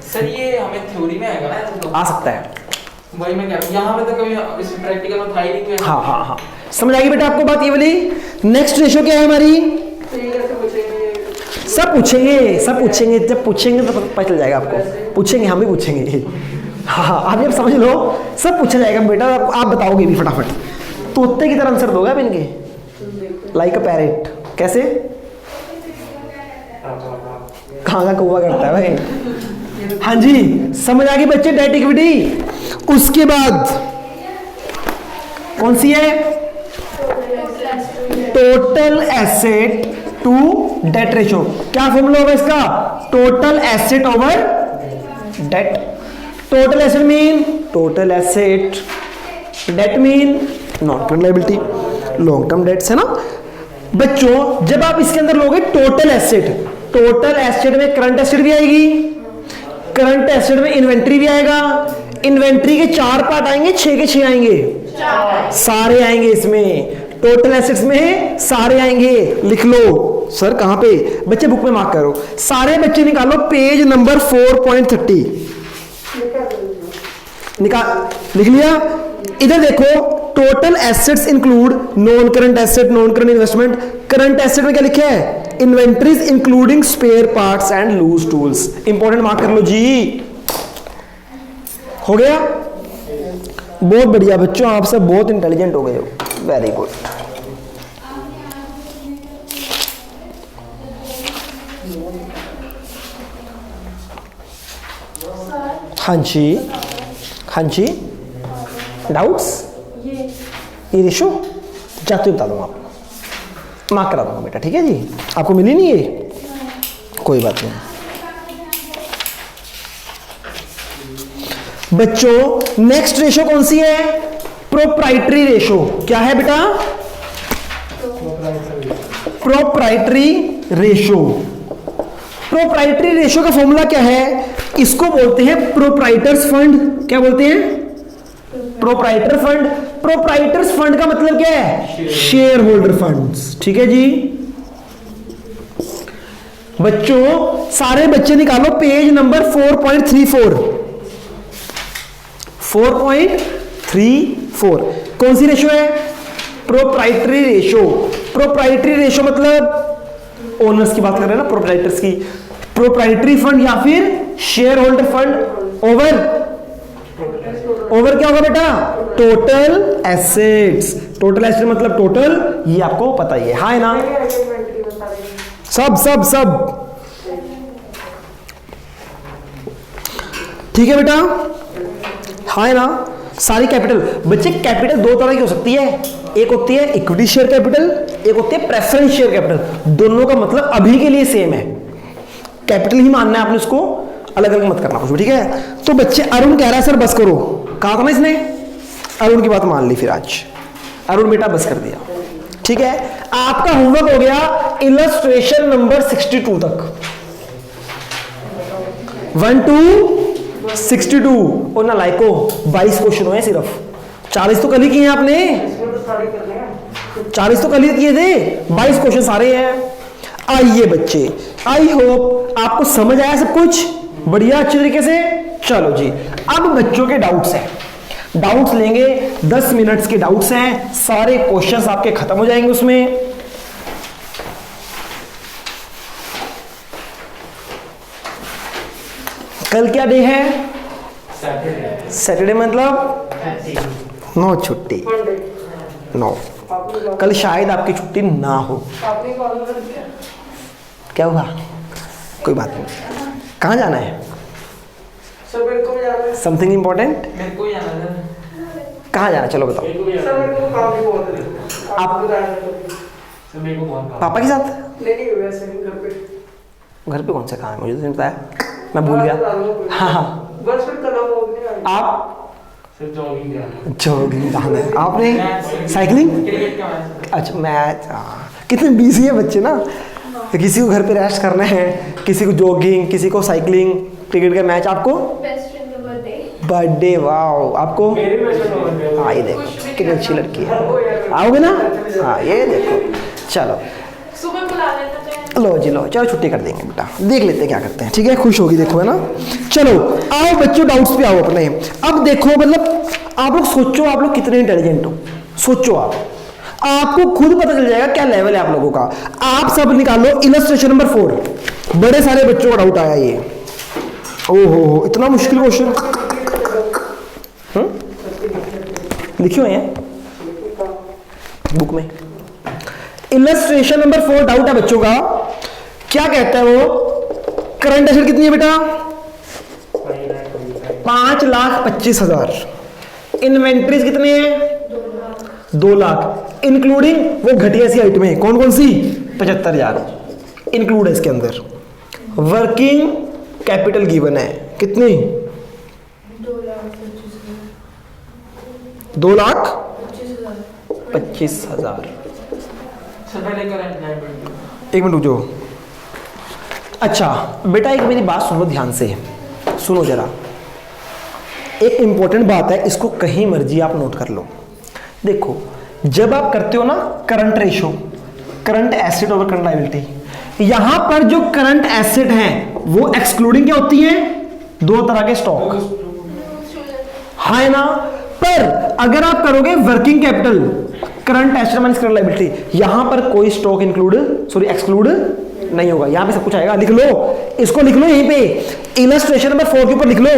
सर ये हमें थ्योरी में आएगा ना? आ सकता है। वही मैं कह रहा हूँ, यहाँ पे तो कभी इस प्रैक्टिकल में था ही नहीं। हाँ हाँ हाँ, समझ आएगी बेटा आपको बात ये वाली। नेक्स्ट रेशो क्या है हमारी? सब पूछेंगे, जब पूछेंगे तो पता चल जाएगा आपको। पूछेंगे, हम भी पूछेंगे। हाँ आप जब समझ लो सब पूछा जाएगा बेटा, आप बताओगे भी फटाफट। तोते की तरह आंसर दोगे आप इनके, लाइक अ पैरेट। कैसे? कहाँ का कौवा करता है भाई। हाँ जी, समझ आ गई बच्चे डेट इक्विटी। उसके बाद कौन सी है? Total asset to debt ratio. क्या फॉर्मूला होगा इसका? Total asset over debt. Total asset mean total asset, debt mean non current liability, long term debts है ना बच्चों। जब आप इसके अंदर लोगे टोटल एसेट में करंट एसेट भी आएगी, करंट एसेट में इन्वेंट्री भी आएगा। इन्वेंट्री के 4 पार्ट आएंगे, 6 के 6 आएंगे, सारे आएंगे इसमें। टोटल एसेट्स में सारे आएंगे। लिख लो सर कहां पे? बच्चे बुक में मार्क करो, सारे बच्चे निकालो पेज नंबर 4.30 लिख लिया। इधर देखो, total assets include non current asset, non current investment. Current asset में क्या लिखा है? Inventories including spare parts and loose tools. Important mark कर लो जी। हो गया? बहुत बढ़िया बच्चों, आप सब बहुत इंटेलिजेंट हो गए हो। Very good. हाँ जी, डाउट्स? ये रेशो जाते बता दूंगा आपको, मार्क करा दूंगा बेटा, ठीक है जी। आपको मिली नहीं ये? कोई बात नहीं बच्चों। नेक्स्ट रेशो कौन सी है? Proprietary ratio. क्या है बेटा? Proprietary ratio. प्रोप्राइटरी रेशो का फॉर्मूला क्या है? इसको बोलते हैं प्रोप्राइटर्स फंड। क्या बोलते हैं? Proprietor fund. प्रोप्राइटर्स फंड का मतलब क्या है? Share holder funds. ठीक है जी बच्चों, सारे बच्चे निकालो पेज नंबर 4.34 3 4। कौन सी रेशो है? Proprietary ratio. प्रोप्राइटरी रेशो मतलब ओनर्स की बात कर रहे हैं ना, प्रोप्राइटर्स की। प्रोप्राइटरी फंड या फिर शेयर होल्डर फंड ओवर क्या होगा बेटा? Total assets. टोटल एसेट मतलब टोटल, ये आपको पता ही है, हाँ है ना? सब सब सब ठीक है बेटा, हाँ है ना? सारी कैपिटल बच्चे, कैपिटल दो तरह की हो सकती है, एक होती है इक्विटी शेयर कैपिटल, एक होती है प्रेफरेंस शेयर कैपिटल। दोनों का मतलब अभी के लिए सेम है, कैपिटल ही मानना है आपने, उसको अलग अलग मत करना कुछ भी, ठीक है? तो बच्चे अरुण कह रहा है सर बस करो, कहा था ना इसने, अरुण की बात मान ली फिर आज, अरुण बेटा बस कर दिया, ठीक है? आपका होमवर्क हो गया इलस्ट्रेशन नंबर 62 तक, 1 to 62 और ना लाइको 22 क्वेश्चन हुए सिर्फ, 40 तो कल ही किए हैं आपने, 40 तो कल ही किए थे, 22 क्वेश्चन सारे हैं। आइए बच्चे, आई होप आपको समझ आया सब कुछ बढ़िया अच्छे तरीके से। चलो जी, अब बच्चों के डाउट्स हैं, डाउट्स लेंगे, 10 मिनट्स के डाउट्स हैं, सारे क्वेश्चंस आपके खत्म हो जाएंगे उसमें। कल क्या डे है? सैटरडे मतलब नो छुट्टी, नो, कल शायद आपकी छुट्टी ना हो। क्या हुआ? कोई बात नहीं, कहाँ जाना है? Something important? मेरे को ही आना है। कहाँ जाना है चलो बताओ। आप पापा के साथ? घर पे कौन सा काम है मुझे तो नहीं बताया, मैं भूल गया। हाँ हाँ, आप जॉगिंग जाना है, आपने साइकिलिंग? क्रिकेट का मैच। अच्छा मैच, कितने बिजी है बच्चे ना, तो किसी को घर पे रेस्ट करना है, किसी को जॉगिंग, किसी को साइकिलिंग, क्रिकेट का मैच। आपको बर्थडे? वाओ, आपको? हाँ ये देखो कितनी अच्छी लड़की है, आओगे ना? हाँ ये देखो, चलो सुबह बुला लेना। लो जी लो, चलो छुट्टी कर देंगे बेटा, देख लेते हैं क्या करते हैं, ठीक है? खुश होगी देखो, है ना? चलो आओ बच्चों, डाउट्स पे आओ अपने। अब देखो मतलब आप लोग सोचो, आप लोग कितने इंटेलिजेंट हो, सोचो आप, आपको खुद पता चल जाएगा क्या लेवल है आप लोगों का। आप सब निकालो इलस्ट्रेशन नंबर 4, बड़े सारे बच्चों का डाउट आया ये, ओहो इतना मुश्किल क्वेश्चन लिखे हुए हैं बुक में। इलस्ट्रेशन नंबर 4 डाउट है बच्चों का, क्या कहता है वो? करंट एसेट कितनी है बेटा? 5,25,000। इन्वेंट्रीज कितने हैं? 2 लाख, इंक्लूडिंग वो घटिया सी आइटमें, कौन कौन सी? 75,000 इंक्लूड है इसके अंदर। वर्किंग कैपिटल गिवन है कितनी? 2,25,000। सब पहले करंट लायबिलिटी। एक मिनट रुक जाओ। अच्छा बेटा एक मेरी बात सुनो ध्यान से, सुनो जरा, एक इंपॉर्टेंट बात है, इसको कहीं मर्जी आप नोट कर लो। देखो जब आप करते हो ना current ratio, current asset over current liability, यहां पर जो करंट एसेट हैं वो एक्सक्लूडिंग क्या होती है? 2 तरह के स्टॉक, हाँ है ना? पर अगर आप करोगे working capital, current asset minus current liability, यहां पर कोई स्टॉक एक्सक्लूड नहीं होगा, यहां पे सब कुछ आएगा। लिख लो, इसको लिख लो यहीं पे, इलस्ट्रेशन नंबर 4 के ऊपर लिख लो,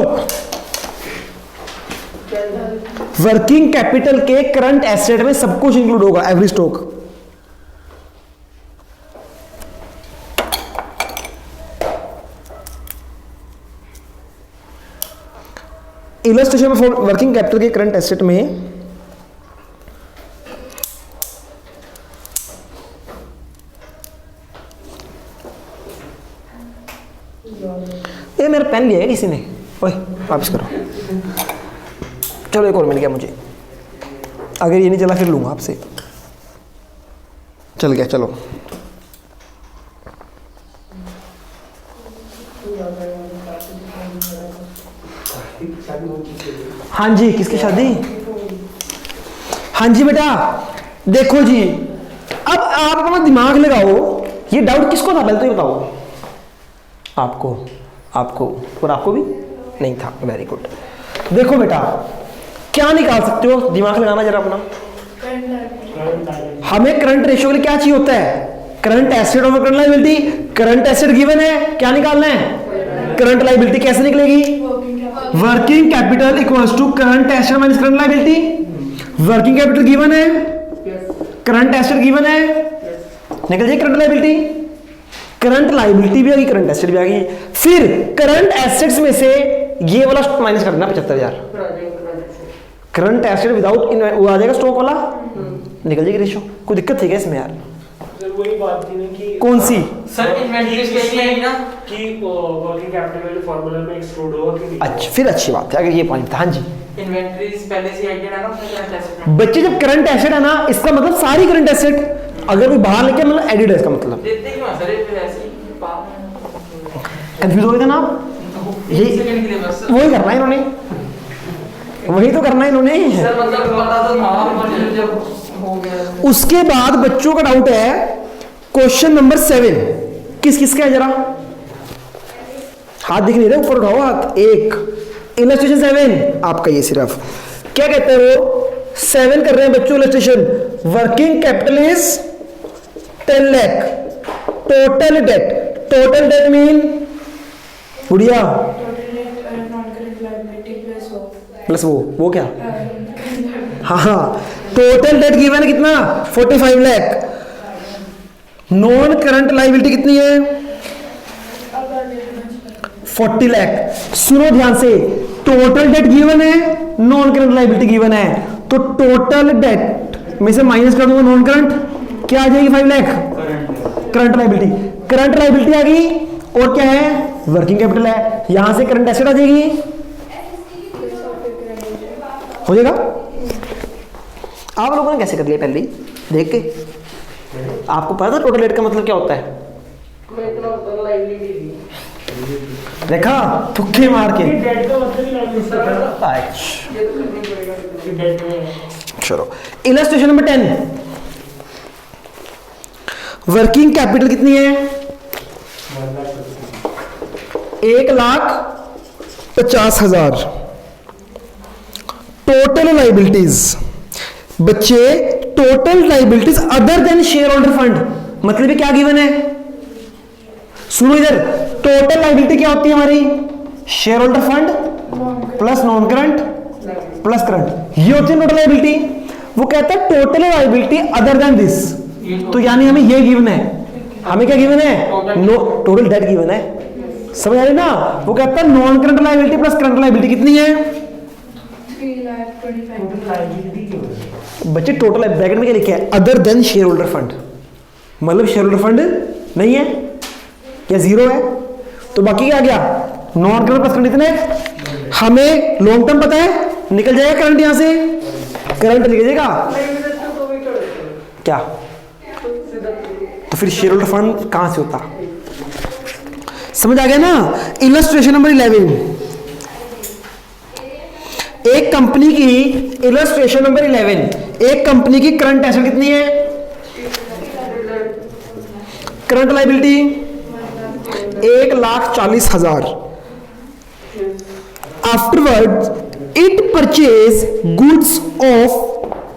वर्किंग कैपिटल के करंट एसेट में सब कुछ इंक्लूड होगा, every stock. Illustration number 4 working capital के करंट एसेट में ये मेरा पेन लिया है किसी ने, ओए वापस करो। चलो एक और मिल गया मुझे, अगर ये नहीं चला फिर लूंगा आपसे। चल गया, चलो हाँ जी, किसकी शादी? हाँ जी बेटा, देखो जी अब आप अपना दिमाग लगाओ, ये डाउट किसको था पहले तो ये बताओ? आपको और आपको भी नहीं था, वेरी गुड। देखो बेटा क्या निकाल सकते हो, दिमाग लगाना जरा अपना। Current liability. हमें करंट रेशियो के लिए क्या चाहिए होता है, current asset over current liability. Current asset given है, क्या निकालना है, करंट लायबिलिटी। कैसे निकलेगी, working capital equals to current asset minus current liability. Working capital given है, करंट एसेट गिवन है, निकल जाए करंट लायबिलिटी। करंट लायबिलिटी भी आ गई, करंट एसेट भी आ गई। फिर करंट एसेट्स में से ये वाला माइनस कर देना 75,000। करंट एसेट विदाउट वो आ जाएगा स्टॉक वाला, निकल जाएगी रेशियो। कोई दिक्कत थी क्या इसमें यार, सर वही बात थी ना कि कौन सी, सर इन्वेंटरी स्टेज में आएगी ना कि वर्किंग कैपिटल वाले फार्मूला में एक्सक्लूड होगा कि नहीं। अच्छा फिर अच्छी बात है अगर ये पॉइंट था। हाँ जी इन्वेंटरी पहले से आइडिया है ना उसमें करंट एसेट में बच्चे, जब करंट एसेट है ना, इसका मतलब सारी करंट एसेट, अगर कोई बाहर लेके मतलब एडिड है इसका मतलब। देते क्यों हैं सर, ये फिर ऐसे ही कंफ्यूज हो गए थे ना आप, एक सेकंड के लिए बस वही करना है इन्होंने, वही तो करना है इन्होंने। सर मतलब पता तो था पर जब हो गया। उसके बाद बच्चों का डाउट है क्वेश्चन नंबर 7, किस किसका है जरा हाथ दिख नहीं रहे, ऊपर उठाओ हाथ। एक इलस्ट्रेशन 7 आपका, ये सिर्फ क्या कहते हैं वो 7 कर रहे हैं बच्चों illustration. Working capital is 10 lakh, total date, total that mean बुढ़िया प्लस वो क्या, हाँ टोटल डेट गिवन है कितना 45 लाख। नॉन करंट लायबिलिटी कितनी है 40 लाख। सुनो ध्यान से, टोटल डेट गिवन है, नॉन करंट लायबिलिटी गिवन है, तो टोटल डेट में से माइनस कर दूंगा नॉन करंट, क्या आ जाएगी 5 lakh current liability. Current liability आ गई और क्या है वर्किंग कैपिटल है, यहां से करंट एसेट आ जाएगी, हो जाएगा। आप लोगों ने कैसे कर लिया पहले ही देख के, आपको पता था टोटल डेट का मतलब क्या होता है, देखा तुक्के मार के। डेट का मतलब ही लाइबिलिटी पता है। अच्छा ये तो करनी पड़ेगा कि डेट में है। चलो इलस्ट्रेशन नंबर 10, वर्किंग कैपिटल कितनी है 1,50,000। टोटल लाइबिलिटीज बच्चे, total liabilities other than share holder fund, मतलब ये क्या गिवन है, सुनो इधर, टोटल लाइबिलिटी क्या होती है हमारी, share holder fund plus non current plus current, ये होती है टोटल लाइबिलिटी। वो कहता है total liability other than this, तो यानी हमें ये गिवन है, हमें क्या गिवन है, नो टोटल डेट गिवन है, समझ आ रही ना। वो कहता है non current liability plus current liability कितनी है 3,25,000 बच्चे। टोटल ब्रैकेट में क्या लिखा है, other than share holder fund, मतलब शेयर होल्डर फंड नहीं है या जीरो है, तो बाकी क्या आ गया नॉन करंट प्लस करंट इतने। हमें लॉन्ग टर्म पता है, निकल जाएगा करंट, यहां से करंट निकल जाएगा क्या, तो फिर शेयर होल्डर फंड कहां से होता, समझ आ गया ना। इलस्ट्रेशन नंबर 11, एक कंपनी की इलस्ट्रेशन नंबर 11, एक कंपनी की करंट एसेट कितनी है, current liability 1,40,000। Afterward it purchase goods of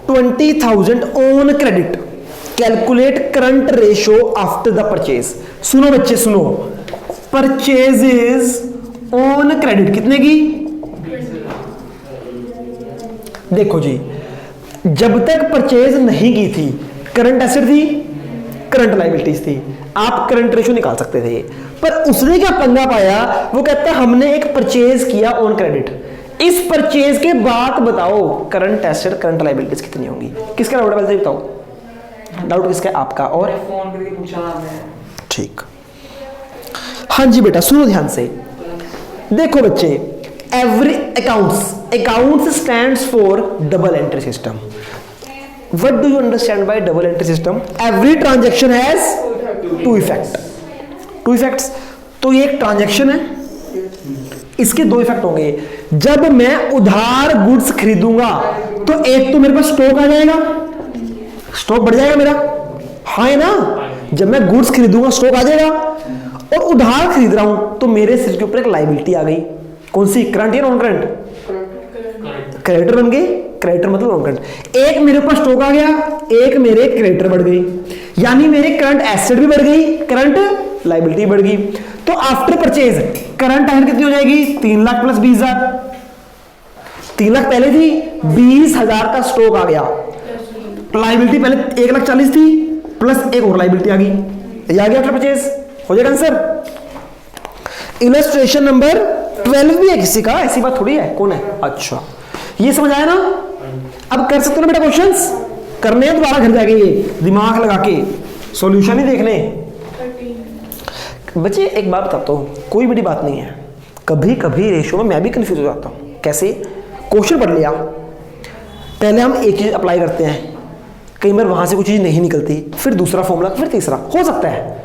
20,000 on credit, calculate current ratio after the purchase. सुनो बच्चे सुनो, परचेजेस ऑन क्रेडिट कितने की, देखो जी जब तक परचेज नहीं की थी करंट एसेट थी, करंट लायबिलिटीज थी, आप करंट रेशियो निकाल सकते थे, पर उसने क्या पंगा पाया, वो कहता है हमने एक परचेज किया ऑन क्रेडिट, इस परचेज के बाद बताओ करंट एसेट करंट लायबिलिटीज कितनी होंगी। किसका डाउट है पहले बताओ, डाउट किसका है आपका, और फोन करके पूछा था मैं। ठीक, हाँ जी बेटा सुनो ध्यान से, देखो बच्चे every accounts stands for double entry system. What do you understand by double entry system, every transaction has two effects, तो ये एक ट्रांजैक्शन है, इसके दो इफेक्ट होंगे। जब मैं उधार गुड्स खरीदूंगा तो एक तो मेरे पास स्टॉक आ जाएगा, स्टॉक बढ़ जाएगा मेरा, हाँ है ना, जब मैं गुड्स खरीदूंगा स्टॉक आ जाएगा, और उधार खरीद रहा हूं तो मेरे सिर के ऊपर एक लायबिलिटी आ गई, कौन सी, करंट या नॉन करंट, क्रेडिटर बन गए, क्रेडिटर मतलब नॉन करंट। एक मेरे पास स्टॉक आ गया, एक मेरे क्रेडिटर बढ़ गई, यानी मेरे करंट एसेट भी बढ़ गई, करंट लायबिलिटी बढ़ गई। तो आफ्टर परचेज करंट एसेट कितनी हो जाएगी? 3 लाख प्लस 20,000। 3 लाख पहले थी, 20,000 का स्टॉक आ गया। लायबिलिटी पहले 1,40,000 थी, प्लस एक और लायबिलिटी आ गई, ये आ गया आफ्टर परचेज। हो जाएगा आंसर। इलस्ट्रेशन नंबर 12 भी है किसी का, ऐसी बात थोड़ी है। कौन है? अच्छा, ये समझ आया ना? अब कर सकते हो ना बेटा, क्वेश्चंस करने हैं दोबारा घर जाके, ये दिमाग लगा के सॉल्यूशन ही देखने। बच्चे एक बात बताता हूँ, कोई बड़ी बात नहीं है। कभी कभी रेशियो में मैं भी कंफ्यूज हो जाता हूँ। कैसे? क्वेश्चन पढ़ लिया, पहले हम एक चीज अप्लाई करते हैं, कई बार वहां से कुछ चीज नहीं निकलती, फिर दूसरा फॉर्मूला, फिर तीसरा। हो सकता है,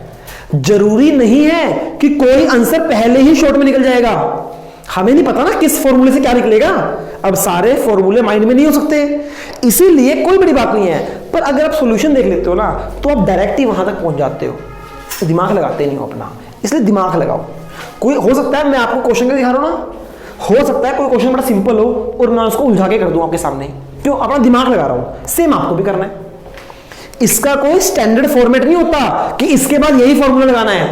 जरूरी नहीं है कि कोई आंसर पहले ही शॉर्ट में निकल जाएगा। हमें नहीं पता ना किस फॉर्मूले से क्या निकलेगा। अब सारे फॉर्मूले माइंड में नहीं हो सकते, इसीलिए कोई बड़ी बात नहीं है। पर अगर आप सॉल्यूशन देख लेते हो ना, तो आप डायरेक्ट ही वहां तक पहुंच जाते हो, दिमाग लगाते नहीं हो अपना। इसलिए दिमाग लगाओ। कोई हो सकता है, मैं आपको क्वेश्चन दिखा रहा हूं ना, हो सकता है कोई क्वेश्चन बड़ा सिंपल हो और मैं उसको उलझा के कर दूं आपके सामने, क्यों? अपना दिमाग लगा रहा हूं। सेम आपको भी करना है। इसका कोई स्टैंडर्ड फॉर्मेट नहीं होता कि इसके बाद यही फॉर्मूला लगाना है,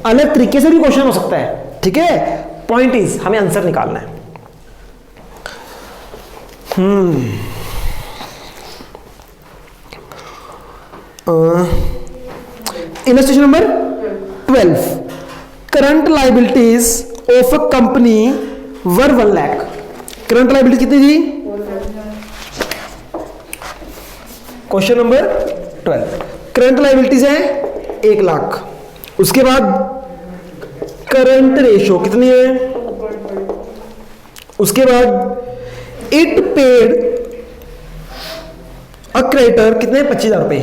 अलग तरीके से भी क्वेश्चन हो सकता है। ठीक है, पॉइंट इज हमें आंसर निकालना है। Illustration number 12, current liabilities of a company were 1 lakh. Current liability कितनी थी? क्वेश्चन नंबर 12, करंट लायबिलिटीज है 1 लाख। उसके बाद करंट रेशियो कितनी है? उसके बाद इट पेड अ क्रेडिटर कितने? 25,000 रुपए।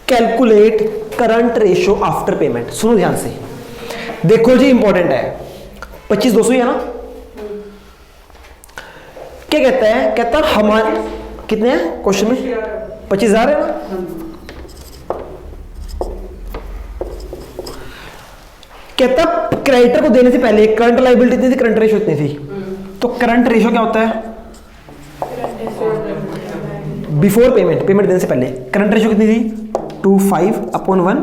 Calculate current ratio after payment. सुनो ध्यान से, देखो जी, इंपॉर्टेंट है। 25,200 ही है ना? क्या कहता है? कहता हमारे कितने हैं क्वेश्चन में? 25,000 है ना? कहता क्रेडिटर को देने से पहले करंट लायबिलिटी इतनी थी, करंट रेशियो इतनी थी। तो करंट रेशियो क्या होता है? बिफोर पेमेंट, पेमेंट देने से पहले करंट रेशियो कितनी थी? 25/1।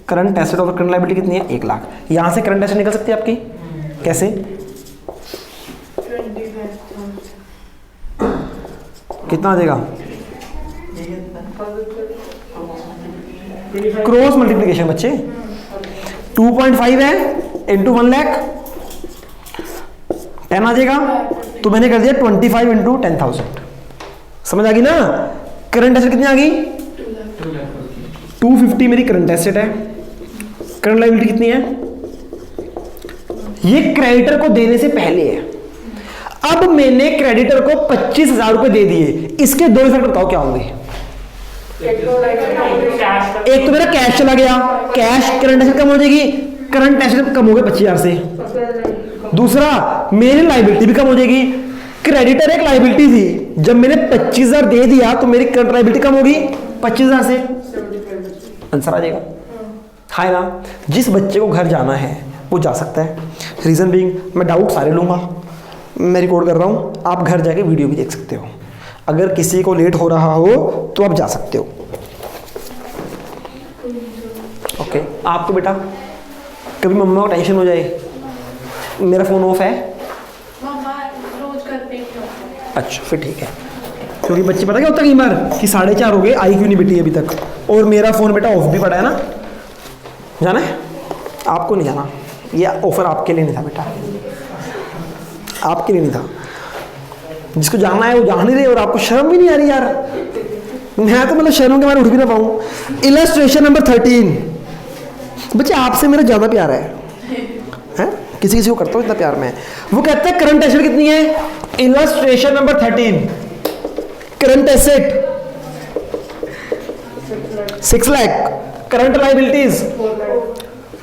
करंट एसेट और करंट लायबिलिटी कितनी है? 1 लाख। यहां से करंट एसेट निकल सकती है आपकी, कैसे? कितना आ जाएगा? क्रॉस मल्टीप्लीकेशन बच्चे, 2.5 है इंटू 1 लाख, 10 आ जाएगा। तो मैंने कर दिया 25 इंटू 10,000। समझ आ गई ना? करंट एसेट कितनी आ गई? 250 मेरी करंट एसेट है। करंट लायबिलिटी कितनी है? ये क्रेडिटर को देने से पहले है। अब मैंने क्रेडिटर को 25,000 रुपए दे दिए, इसके दो इफेक्ट बताओ क्या होंगे? एक तो मेरा कैश चला गया, कैश करंट एसेट कम हो जाएगी, करंट एसेट कम हो गए 25,000 से। दूसरा, मेरी लायबिलिटी भी कम हो जाएगी। क्रेडिटर एक लायबिलिटी थी, जब मैंने 25,000 दे दिया तो मेरी करंट लायबिलिटी कम होगी 25,000 से। आंसर आ जाएगा, है ना? जिस बच्चे को घर जाना है वो जा सकता है। रीजन बीइंग, मैं डाउट सारे लूंगा, मैं रिकॉर्ड कर रहा हूं, आप घर जाके वीडियो भी देख सकते हो। अगर किसी को लेट हो रहा हो तो आप जा सकते हो। ओके, आपको बेटा कभी मम्मा को टेंशन हो जाए, मेरा फोन ऑफ है, रोज करते हैं। अच्छा फिर ठीक है, क्योंकि बच्चे पता क्या होता है कई बार कि 4:30 हो गए, आई क्यों नहीं बेटी अभी तक, और मेरा फोन बेटा ऑफ भी पड़ा है ना। जाना है? आपको नहीं जाना, ये ऑफर आपके लिए नहीं था बेटा, आपके लिए नहीं था। जिसको जाना है वो जा नहीं रहे, और आपको शर्म भी नहीं आ रही यार। मैं तो मतलब शर्म के मारे उठ भी ना पाऊं। इलस्ट्रेशन नंबर 13, बच्चे आपसे मेरा ज्यादा प्यार है, किसी किसी को करता हूं इतना प्यार में। वो कहता है करंट एसेट कितनी है? Illustration number 13, current asset 6 lakh, current liabilities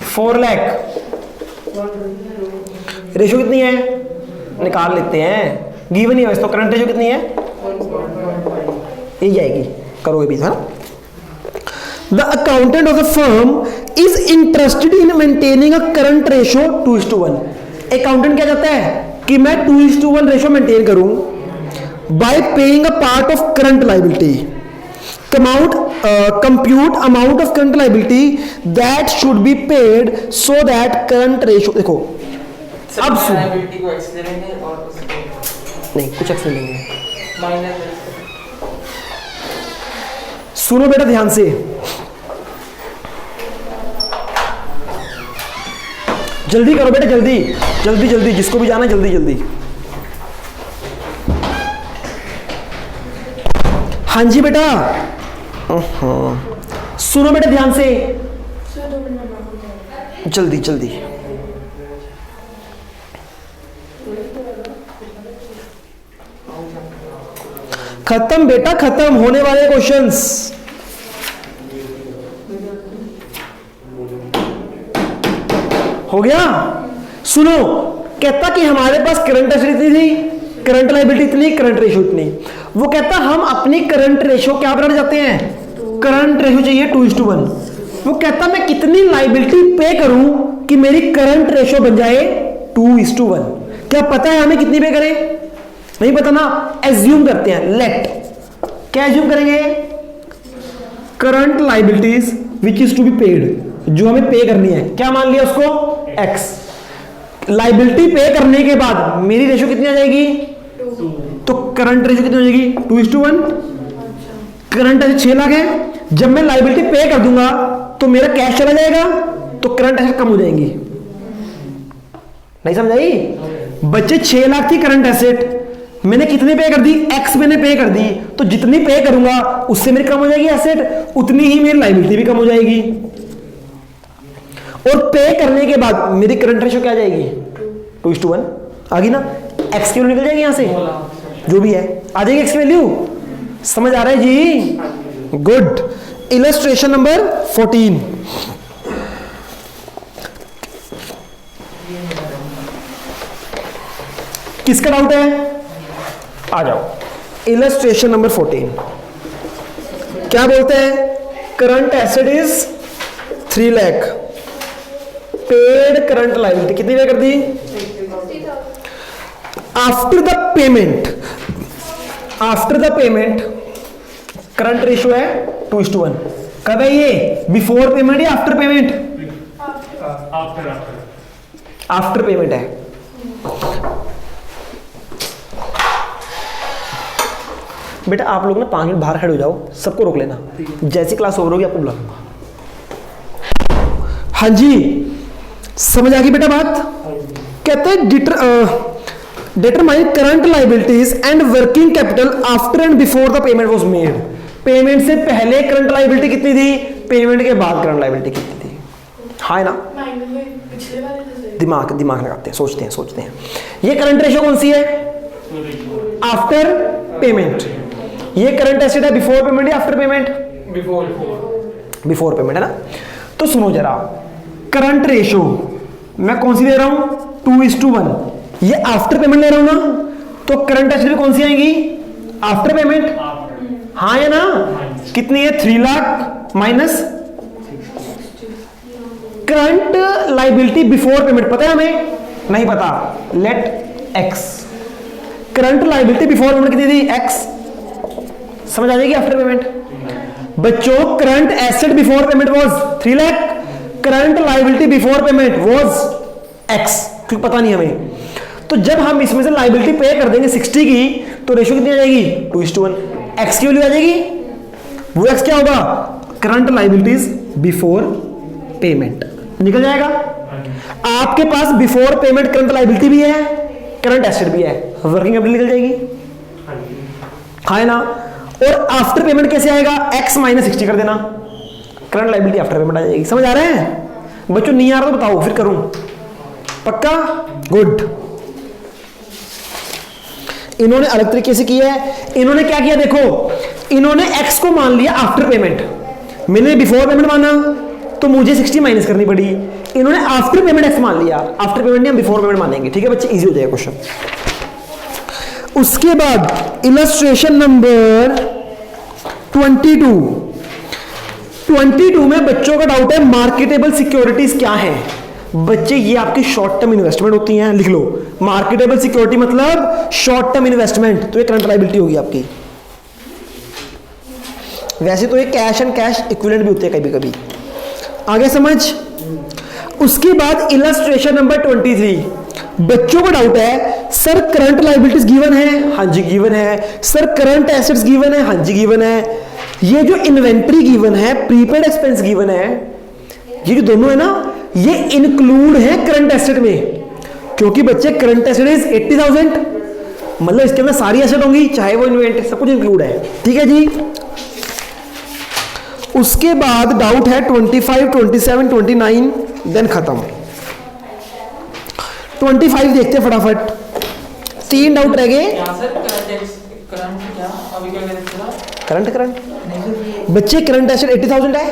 4 lakh. Ratio कितनी है? निकाल लेते हैं, गिवन ही है तो करंट रेशियो कितनी है? ये जाएगी, करोगे भी, है ना? The accountant of the firm is interested in maintaining a current ratio 2:1। Accountant क्या चाहता है कि मैं 2:1 रेशो मेंटेन करूं bye paying a part of current liability, compute amount of current liability that should be paid so that current ratio। देखो अब सुन, liability को x ले लेंगे और उसको नहीं कुछ एक्स लेंगे। माइनस सुनो बेटा ध्यान से, जल्दी करो बेटा, जल्दी जल्दी जल्दी, जिसको भी जाना जल्दी जल्दी। हाँ जी बेटा, सुनो बेटा ध्यान से, सर 2 मिनट में जल्दी जल्दी। खत्म बेटा, खत्म होने वाले क्वेश्चंस। हो गया। सुनो, कहता कि हमारे पास करंट एसेट इतनी थी, करंट लायबिलिटी इतनी, करंट रेशो इतनी। वो कहता हम अपनी करंट रेशो क्या बनाना चाहते हैं, करंट रेशो चाहिए 2:1। वो कहता मैं कितनी लायबिलिटी पे करूं कि मेरी करंट रेशो बन जाए 2:1। क्या पता है हमें कितनी पे करें? नहीं पता ना, एज्यूम करते हैं। लेट, क्या एज्यूम करेंगे? Current liabilities which is to be paid, जो हमें पे करनी है। क्या मान लिया उसको? एक्स। लायबिलिटी पे करने के बाद मेरी रेशो कितनी आ जाएगी? 2। तो करंट रेशो कितनी हो जाएगी? 2:1। करंट एसेट 6 लाख है, जब मैं लायबिलिटी पे कर दूंगा तो मेरा कैश चला जाएगा, तो करंट एसेट कम हो जाएंगी। नहीं समझाई? बच्चे 6 लाख थी करंट एसेट, मैंने कितनी पे कर दी? एक्स मैंने पे कर दी, तो जितनी पे करूंगा उससे मेरी कम हो जाएगी एसेट, उतनी ही मेरी लायबिलिटी भी कम हो जाएगी। और पे करने के बाद मेरी करंट रेशो क्या आ जाएगी? 2:1 आ गई ना। एक्स की वैल्यू निकल जाएगी यहां से, जो भी है आ जाएगी एक्स की वैल्यू। समझ आ रहा है जी? गुड। Illustration number 14। किसका डाउट है? आ जाओ। इलस्ट्रेशन नंबर 14 क्या बोलते हैं? Current asset is 3 lakh, paid current liability कितनी पे कर दी? After the payment, after the payment current ratio है 2:1। कब है ये? बिफोर पेमेंट या आफ्टर पेमेंट? आफ्टर पेमेंट है। बेटा आप लोग ना 5 मिनट बाहर खड़े हो जाओ, सबको रोक लेना, जैसी क्लास ओवर होगी आपको बुला लूंगा। हाँ जी, समझ आ गई बेटा बात? कहते हैं determine current liabilities and working capital after and before the payment was made. Payment से पहले करंट लायबिलिटी कितनी थी, पेमेंट के बाद करंट लायबिलिटी कितनी थी? हाँ है ना? पिछले वाले जैसे दिमाग लगाते हैं, सोचते हैं। ये करंट रेशियो कौन सी है? After payment. ये करंट एसेट है बिफोर पेमेंट या आफ्टर पेमेंट? बिफोर पेमेंट है ना। तो सुनो जरा, करंट रेशियो मैं कौन सी दे रहा हूं? 2:1। ये आफ्टर पेमेंट ले रहा हूं ना, तो करंट एसेट कौन सी आएगी? After payment. हाँ है ना? कितनी है? 3 lakh minus current liability before payment. पता है हमें? नहीं पता। Let x. Current liability before payment कितनी थी? एक्स। समझ आ जाएगी आफ्टर पेमेंट? बच्चों current asset before payment was 3 lakh, current liability before payment was x, क्योंकि पता नहीं हमें। तो जब हम इसमें से लायबिलिटी पे कर देंगे 60 की, तो रेशियो कितनी आ जाएगी? 2:1। एक्स की वैल्यू आ जाएगी, वो एक्स क्या होगा? करंट लायबिलिटीज बिफोर पेमेंट निकल जाएगा। आपके पास बिफोर पेमेंट करंट लायबिलिटी भी है, करंट एसेट भी है, वर्किंग कैपिटल निकल जाएगी। हाँ है ना? और आफ्टर पेमेंट कैसे आएगा? x माइनस 60 कर देना, करंट लायबिलिटी आफ्टर पेमेंट आ जाएगी। समझ आ रहा है बच्चों? नहीं आ रहा तो बताओ फिर करूं। पक्का? गुड। इन्होंने अलग तरीके से किया है। इन्होंने क्या किया देखो, इन्होंने x को मान लिया आफ्टर पेमेंट, मैंने बिफोर पेमेंट माना तो मुझे 60 माइनस करनी पड़ी। इन्होंने आफ्टर पेमेंट x मान लिया, आफ्टर पेमेंट नहीं हम बिफोर पेमेंट मानेंगे। ठीक है बच्चे, इजी हो जाएगा क्वेश्चन। उसके बाद इलस्ट्रेशन नंबर 22। 22 में बच्चों का डाउट है मार्केटेबल सिक्योरिटीज क्या है। बच्चे ये आपकी शॉर्ट टर्म इन्वेस्टमेंट होती हैं, लिख लो मार्केटेबल सिक्योरिटी मतलब शॉर्ट टर्म इन्वेस्टमेंट, तो ये करंट लायबिलिटी होगी आपकी। वैसे तो ये कैश एंड कैश इक्विवेलेंट भी होते हैं कभी कभी, आगे समझ। उसके बाद इलस्ट्रेशन नंबर 23, बच्चों को डाउट है सर करंट लायबिलिटीज गिवन है, हाँ जी गिवन है। सर करंट एसेट्स गिवन है, हाँ जी गिवन है। ये जो इन्वेंट्री गिवन है, प्रीपेड एक्सपेंस गिवन है, ये जो दोनों है ना ये इंक्लूड है करंट एसेट में, क्योंकि बच्चे करंट एसेट इज 80,000, मतलब इसके अंदर सारी एसेट होंगी चाहे वो इन्वेंट्री, सब कुछ इंक्लूड है, ठीक है जी। उसके बाद डाउट है 25, 27, 29, देन खत्म। 25 देखते हैं फटाफट, 3 डाउट रह गए। यहाँ सर करंट क्या अभी क्या करें करंट नहीं सर ये बच्चे करंट एसेट 80,000 है,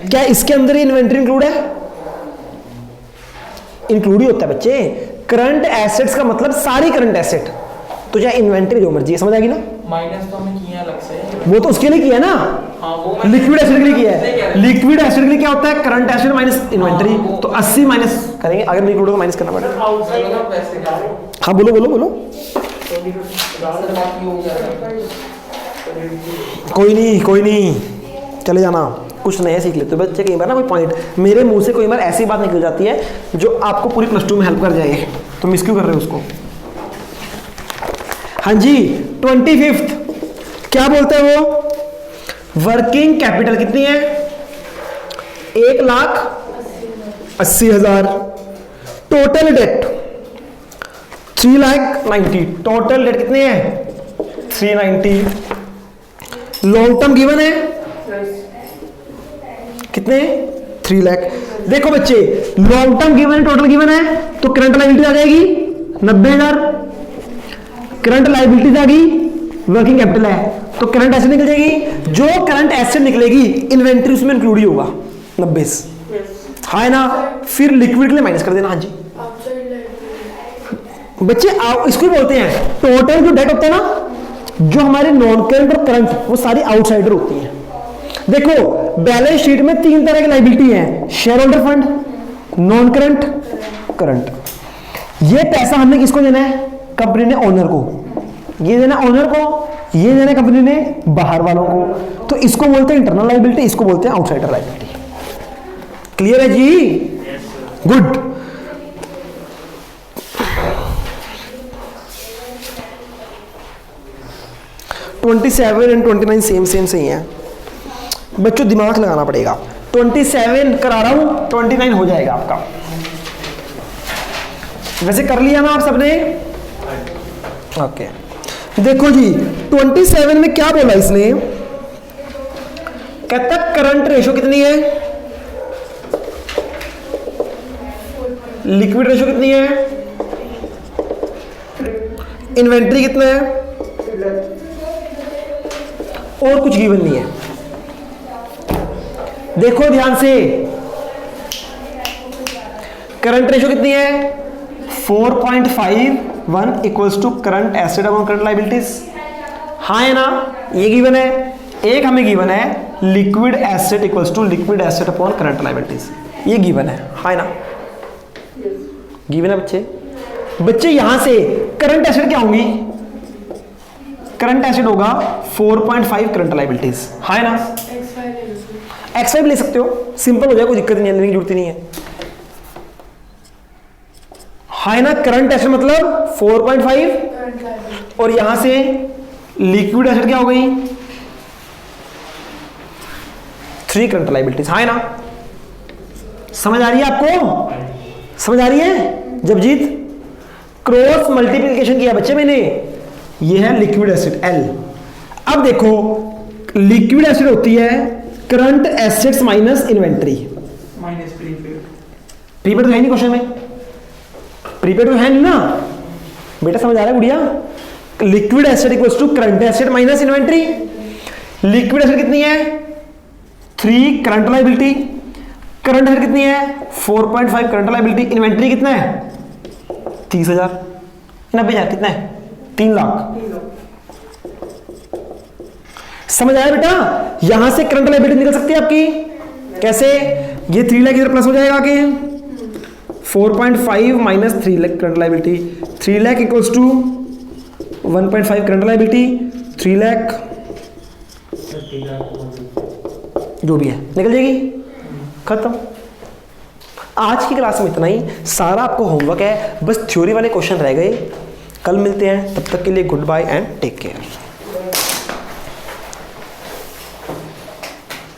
क्या इसके अंदर ही इन्वेंट्री इंक्लूड है? इंक्लूड ही होता है बच्चे। करंट एसेट्स का मतलब सारी करंट एसेट, तो चाहे इन्वेंट्री जो मर्जी, समझ आएगी ना। माइनस तो हमने किया अलग से, वो तो उसके लिए किया ना, हाँ वो मैं लिक्विड एसिड के लिए किया सही कह है। रहे हैं। लिक्विड एसिड के लिए क्या होता है? करंट एसिड माइनस इन्वेंट्री, हाँ, तो 80 माइनस करेंगे, अगर लिक्विड होगा माइनस करना पड़ेगा। आउटसाइड चलो ना पैसे का हाँ बोलो बोलो बोलो। सर बाकी हो गया कोई नहीं चले जाना, कुछ नया सीख लेते हो बच्चे। कई बार ना कोई पॉइंट मेरे मुंह से कोई बार ऐसी बात निकल जाती है जो आपको पूरी +2 में हेल्प कर जाए, तो मिस क्यों कर रहे हो उसको। हाँ जी 25 क्या बोलते हैं वो, वर्किंग कैपिटल कितनी है? 1,80,000। Total date 3,90,000। टोटल डेट कितनी है? 390। लॉन्ग टर्म गिवन है कितने? 3 लाख। देखो बच्चे लॉन्ग टर्म गिवन है, टोटल गिवन है, तो करंट लायबिलिटी आ जाएगी 90,000। करंट लायबिलिटीज आ गई, वर्किंग कैपिटल है, तो करंट एसेट निकल जाएगी। जो करंट एसेट निकलेगी इन्वेंट्री उसमें इंक्लूड ही होगा 90। हाँ है ना, फिर लिक्विड के लिए माइनस कर देना। हाँ जी आउटसाइड लायबिलिटी बच्चे इसको ही बोलते हैं टोटल जो डेट होता है ना, जो हमारे नॉन करंट और करंट वो सारी आउटसाइडर होती हैं। देखो बैलेंस शीट में 3 तरह की लायबिलिटी है, share holder fund, non current, current. ये पैसा हमने किसको देना है? कंपनी ने ओनर को, ये देना ओनर को, ये देना कंपनी ने बाहर वालों को, तो इसको बोलते हैं इंटरनल लायबिलिटी, इसको बोलते हैं आउटसाइडर लायबिलिटी। क्लियर है जी? गुड। ट्वेंटी 27 एंड 29 सेम सही है बच्चों, दिमाग लगाना पड़ेगा। 27 करा रहा हूं, 29 हो जाएगा आपका। वैसे कर लिया ना आप सबने? ओके देखो जी 27 में क्या बोला इसने, कहता करंट रेशो कितनी है, लिक्विड रेशो कितनी है, इन्वेंट्री कितना है, और कुछ गिवन नहीं है। देखो ध्यान से, करंट रेशो कितनी है 4.51 equals to current asset upon current liabilities. हाँ है ना, ये गिवन है। एक हमें गिवन है liquid asset equals to liquid asset upon current liabilities, ये गिवन है। हाँ है ना, गिवन है बच्चे। बच्चे यहां से करंट एसेट क्या होंगी? करंट एसेट होगा 4.5 करंट लायबिलिटीज। हाँ है ना, एक्स5 ले सकते हो, सिंपल हो जाए, कोई दिक्कत नहीं है, लेने की जरूरत नहीं है। हाँ है ना, करंट एसेट मतलब 4.5 करंट लायबिलिटी और यहां से लिक्विड एसेट क्या हो गई 3 करंट लायबिलिटीज। हाँ है ना, समझ आ रही है आपको? समझ आ रही है? जबजीत क्रॉस मल्टीप्लिकेशन किया बच्चे मैंने, ये है लिक्विड एसिड L। अब देखो लिक्विड एसिड होती है current assets minus inventory. Minus prepaid, prepaid तो है नहीं क्वेश्चन में, प्रीपेड तो है नहीं ना बेटा, समझ आ रहा है गुड़िया? Liquid asset equals to current asset minus inventory. Liquid asset कितनी है 3 करंट लायबिलिटी, करंट एसिड कितनी है 4.5 करंट लायबिलिटी, इन्वेंट्री कितना है 30,000, 90,000 कितना है 3 लाख। समझ आया बेटा? यहां से करंट लायबिलिटी निकल सकती है आपकी कैसे? ये 3 लाख इधर प्लस हो जाएगा आगे, 4.5 minus 3 lakh current liability, 3 lakh equals to 1.5 current liability, 3 lakh 30 lakh जो भी है निकल जाएगी, खत्म। आज की क्लास में इतना ही, सारा आपको होमवर्क है, बस थ्योरी वाले क्वेश्चन रह गए। कल मिलते हैं, तब तक के लिए goodbye and take care.